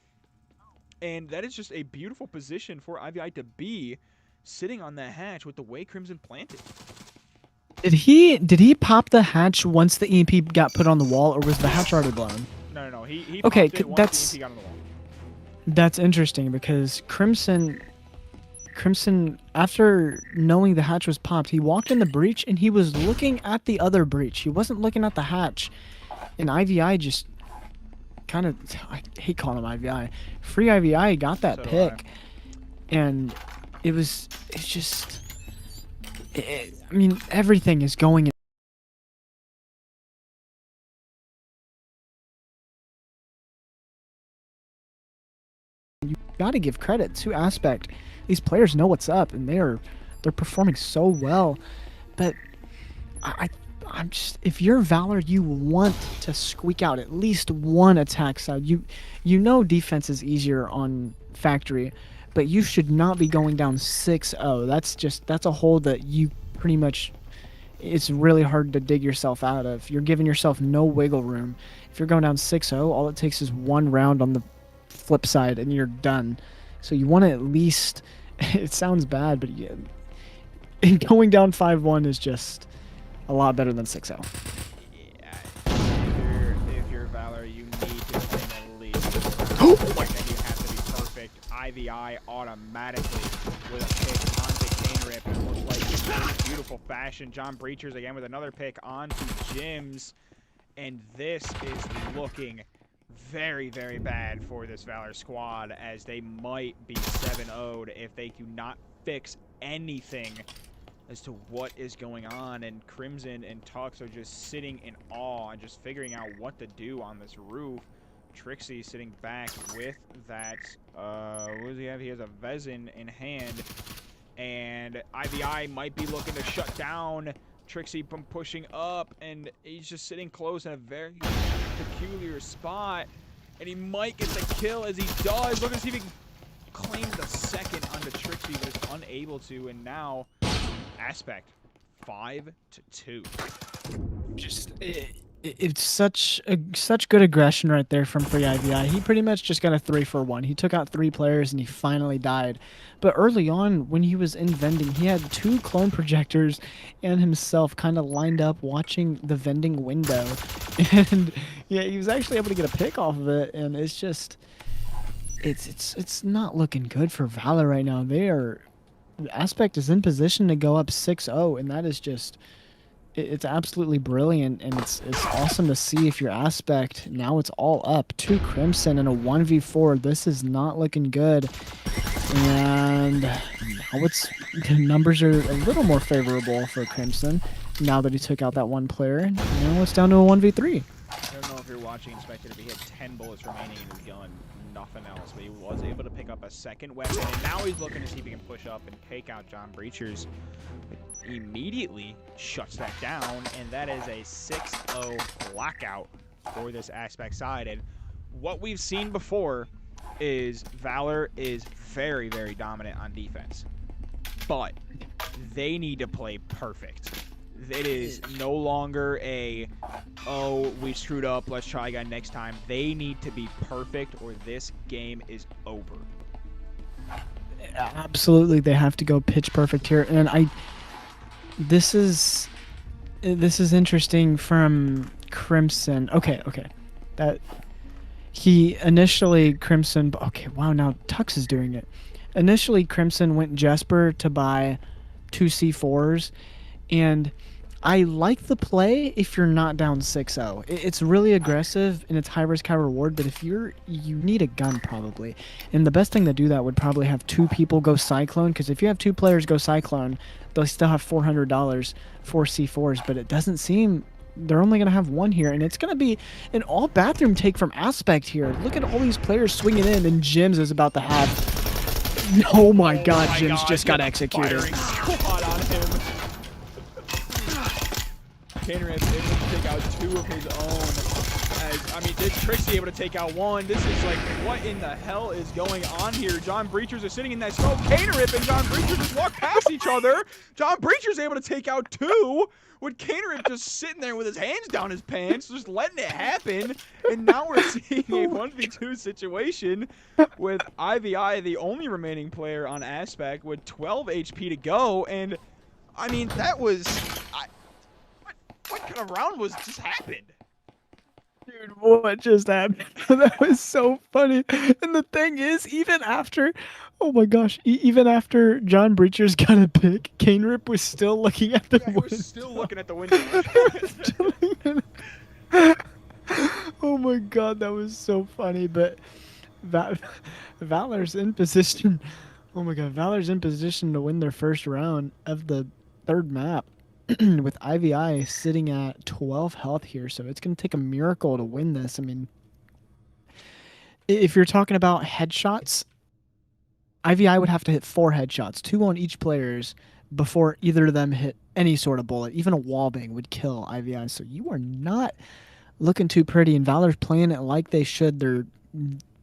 D: And that is just a beautiful position for IVI to be, sitting on that hatch with the way Crimson planted.
C: Did he pop the hatch once the EMP got put on the wall, or was the hatch already blown?
D: No. He
C: okay,
D: popped it once the EMP got on the wall.
C: That's interesting, because Crimson, after knowing the hatch was popped, he walked in the breach and he was looking at the other breach. He wasn't looking at the hatch. And IVI just kind of, I hate calling him IVI. Free IVI got that pick. And it's just, I mean, everything is going in. You got to give credit to Aspect. These players know what's up, and they're performing so well. But I'm just, if you're Valor, you want to squeak out at least one attack side. You know defense is easier on Factory, but you should not be going down 6-0. That's a hole that you pretty much, it's really hard to dig yourself out of. You're giving yourself no wiggle room. If you're going down 6-0, all it takes is 1 round on the flip side and you're done. So you want to at least, it sounds bad, but going down 5-1 is just a lot better than 6-0.
D: Yeah, if you're Valor, you need to win at least. You have to be perfect. IVI automatically with a pick onto Kanerip. It looks like in beautiful fashion. John Breachers again with another pick onto Jims. And this is looking very, very bad for this Valor squad, as they might be 7-0'd if they do not fix anything as to what is going on. And Crimson and Tux are just sitting in awe and just figuring out what to do on this roof. Trixie sitting back with that, what does he have? He has a Vezin in hand, and IVI might be looking to shut down Trixie pushing up, and he's just sitting close in a very peculiar spot. And he might get the kill as he does. Look at see if he can claim the second onto Trixie, but is unable to. And now, Aspect, 5-2.
C: Just it's such good aggression right there from Free IVI. He pretty much just got a 3-for-1. He took out 3 players and he finally died. But early on, when he was in vending, he had 2 clone projectors and himself kind of lined up watching the vending window. And yeah, he was actually able to get a pick off of it. And it's just, it's not looking good for VALOR right now. Aspect is in position to go up 6-0, and that is just, it's absolutely brilliant, and it's awesome to see if you're Aspect. Now it's all up. 2 Crimson and a 1v4. This is not looking good. And now the numbers are a little more favorable for Crimson now that he took out that 1 player. Now it's down to a 1v3.
D: I don't know if you're watching Spectator, but he had 10 bullets remaining in his gun. Nothing else, but he was able to pick up a second weapon, and now he's looking to see if he can push up and take out John Breachers. Immediately shuts that down, and that is a 6-0 blackout for this Aspect side. And what we've seen before is VALOR is very, very dominant on defense, but they need to play perfect. It is no longer oh, we screwed up, let's try again next time. They need to be perfect or this game is over.
C: Absolutely, they have to go pitch perfect here. And this is interesting from Crimson. Okay. That he initially Crimson, okay, wow, now Tux is doing it. Initially Crimson went Jesper to buy 2 C4s, and I like the play if you're not down 6-0. It's really aggressive and it's high risk, high reward, but if you need a gun probably. And the best thing to do that would probably have 2 people go Cyclone, because if you have 2 players go Cyclone, they'll still have $400 for C4s, but it doesn't seem they're only going to have 1 here, and it's going to be an all bathroom take from Aspect here. Look at all these players swinging in, and Jims is about to have... Oh my god, Jims just got executed.
D: Kaner is able to take out 2 of his own. This Trixie able to take out 1. This is like, what in the hell is going on here? John Breachers is sitting in that smoke. Kaner and John Breachers just walk past each other. John Breachers able to take out 2. With Kaner just sitting there with his hands down his pants, just letting it happen. And now we're seeing a 1v2 situation with IVI, the only remaining player on Aspect, with 12 HP to go. And, that was... What kind of round just happened?
C: Dude, what just happened? That was so funny. And the thing is, even after, oh my gosh, even after John Breachers got a pick, Kanerip was still looking at the window.
D: He was still looking at the window.
C: Oh my god, that was so funny. But VALOR's in position. Oh my god, VALOR's in position to win their first round of the 3rd map. With IVI sitting at 12 health here, so it's going to take a miracle to win this. If you're talking about headshots, IVI would have to hit 4 headshots, 2 on each players, before either of them hit any sort of bullet. Even a wallbang would kill IVI, so you are not looking too pretty, and VALOR's playing it like they should. They're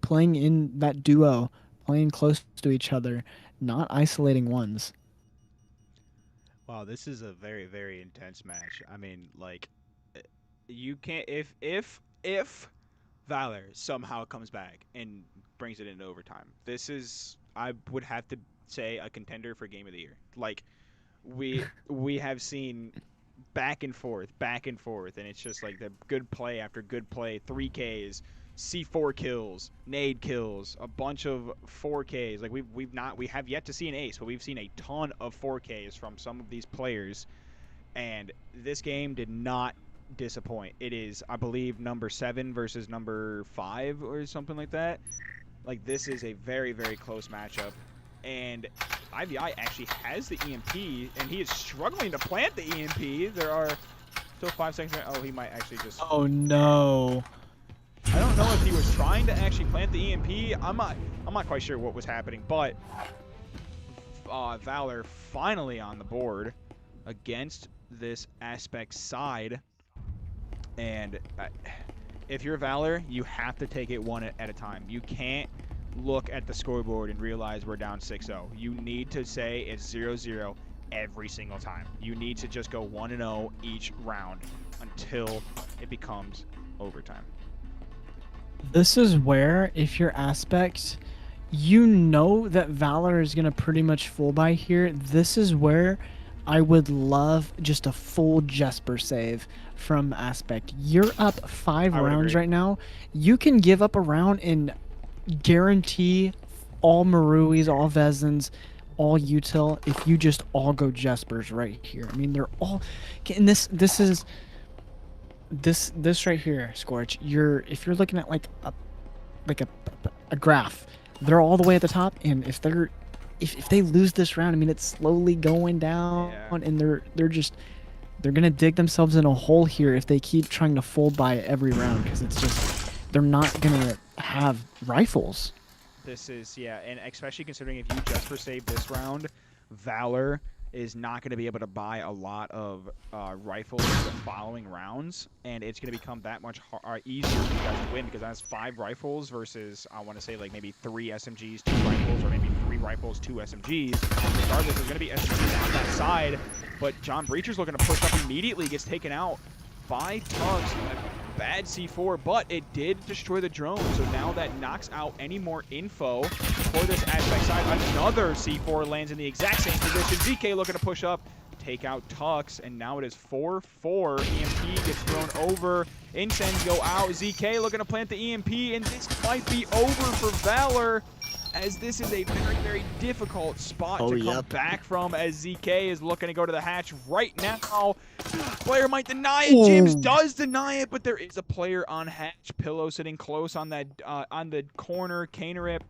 C: playing in that duo, playing close to each other, not isolating ones.
D: Wow, this is a very, very intense match. You can't if VALOR somehow comes back and brings it into overtime. This is, I would have to say, a contender for Game of the Year. We have seen back and forth, and it's just like the good play after good play, 3Ks, C4 kills, nade kills, a bunch of 4Ks. We have yet to see an ace, but we've seen a ton of 4Ks from some of these players, and this game did not disappoint. It is, I believe, number 7 versus number 5 or something like that. This is a very, very close matchup, and IVI actually has the EMP, and he is struggling to plant the EMP. There are still 5 seconds. Oh, he might actually just...
C: Oh no.
D: I don't know if he was trying to actually plant the EMP. I'm not quite sure what was happening, but VALOR finally on the board against this Aspect side. And if you're Valor, you have to take it one at a time. You can't look at the scoreboard and realize we're down 6-0. You need to say it's 0-0 every single time. You need to just go 1-0 each round until it becomes overtime.
C: This is where, if you're Aspect, you know that Valor is going to pretty much full buy here. This is where I would love just a full Jesper save from Aspect. You're up 5 rounds right now. You can give up a round and guarantee all Maruis, all Vezins, all Util if you just all go Jespers right here. I mean, they're all... And this is... This right here, Scorch, if you're looking at like a graph, they're all the way at the top, and if they lose this round, I mean, it's slowly going down, and they're gonna dig themselves in a hole here if they keep trying to full buy every round, because it's just they're not gonna have rifles.
D: This is, yeah, and especially considering if you just for save this round, Valor is not going to be able to buy a lot of rifles the following rounds, and it's going to become that much easier for you guys to win, because that's 5 rifles versus, I want to say, like maybe 3 SMGs, 2 rifles, or maybe 3 rifles, 2 SMGs. Regardless, there's going to be SMGs on that side, but John Breacher's looking to push up immediately, gets taken out by Tux. Bad C4, but it did destroy the drone, so now that knocks out any more info for this Aspect side. Another C4 lands in the exact same position. ZK looking to push up, take out Tux, and now it is 4-4. EMP gets thrown over. Incense go out. ZK looking to plant the EMP, and this might be over for Valor, as this is a very, very difficult spot to come back from, as ZK is looking to go to the hatch right now. Player might deny it. Jims does deny it, but there is a player on hatch. Pillow sitting close on that on the corner. Canerip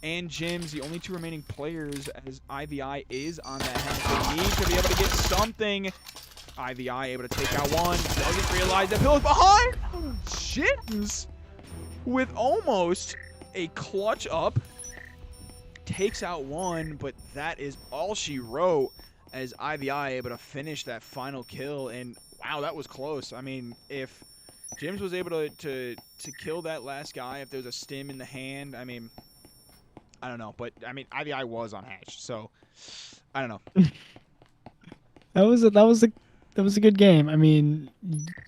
D: and Jims, the only 2 remaining players, as IVI is on that hatch. They need to be able to get something. IVI able to take out one. Doesn't realize that Pillow's behind. Jims with almost a clutch up. Takes out one, but that is all she wrote, as IVI able to finish that final kill. And wow, that was close. I mean, if Jims was able to kill that last guy, if there was a stim in the hand, I mean, I don't know. But I mean, IVI was on hatch, so I don't know.
C: That was a good game. I mean,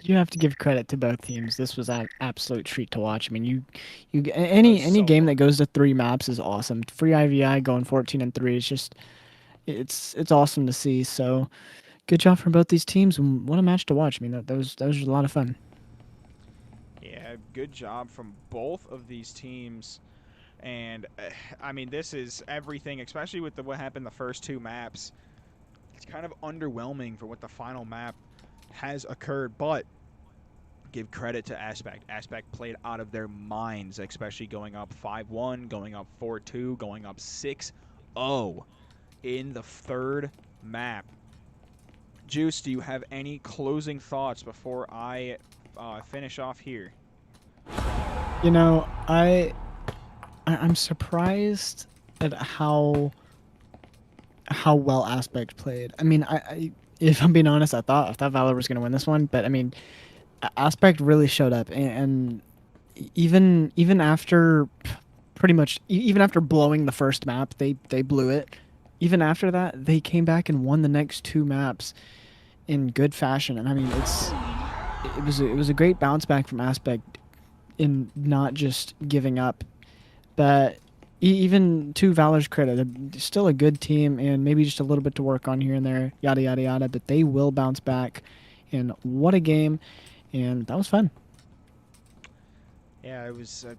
C: you have to give credit to both teams. This was an absolute treat to watch. I mean, any game that goes to 3 maps is awesome. Free IVI going 14-3 is just it's awesome to see. So, good job from both these teams, and what a match to watch. I mean, that was a lot of fun.
D: Yeah, good job from both of these teams. And I mean, this is everything, especially with what happened the first 2 maps. It's kind of underwhelming for what the final map has occurred, but give credit to Aspect. Aspect played out of their minds, especially going up 5-1, going up 4-2, going up 6-0 in the 3rd map. Juice, do you have any closing thoughts before I finish off here?
C: You know, I'm surprised at how well Aspect played. I mean, I if I'm being honest, I thought Valor was going to win this one, but I mean, Aspect really showed up, and even after pretty much even after blowing the first map, they blew it. Even after that, they came back and won the next 2 maps in good fashion. And I mean, it was a great bounce back from Aspect in not just giving up, but even to Valor's credit, they're still a good team, and maybe just a little bit to work on here and there, yada, yada, yada, but they will bounce back. And what a game, and that was fun.
D: Yeah, it was a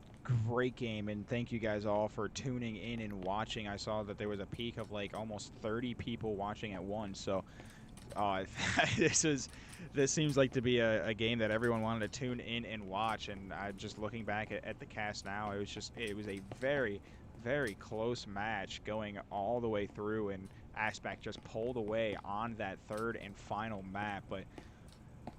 D: great game, and thank you guys all for tuning in and watching. I saw that there was a peak of like almost 30 people watching at once, so this seems like to be a game that everyone wanted to tune in and watch. And just looking back at the cast now, it was a very, very close match going all the way through, and Aspect just pulled away on that 3rd and final map. But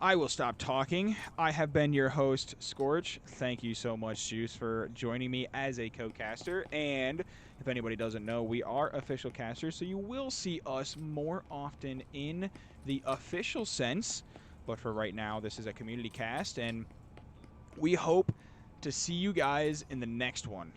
D: I will stop talking. I have been your host, Scorch. Thank you so much, Juice, for joining me as a co-caster. And if anybody doesn't know, we are official casters, so you will see us more often in the official sense. But for right now, this is a community cast, and we hope to see you guys in the next one.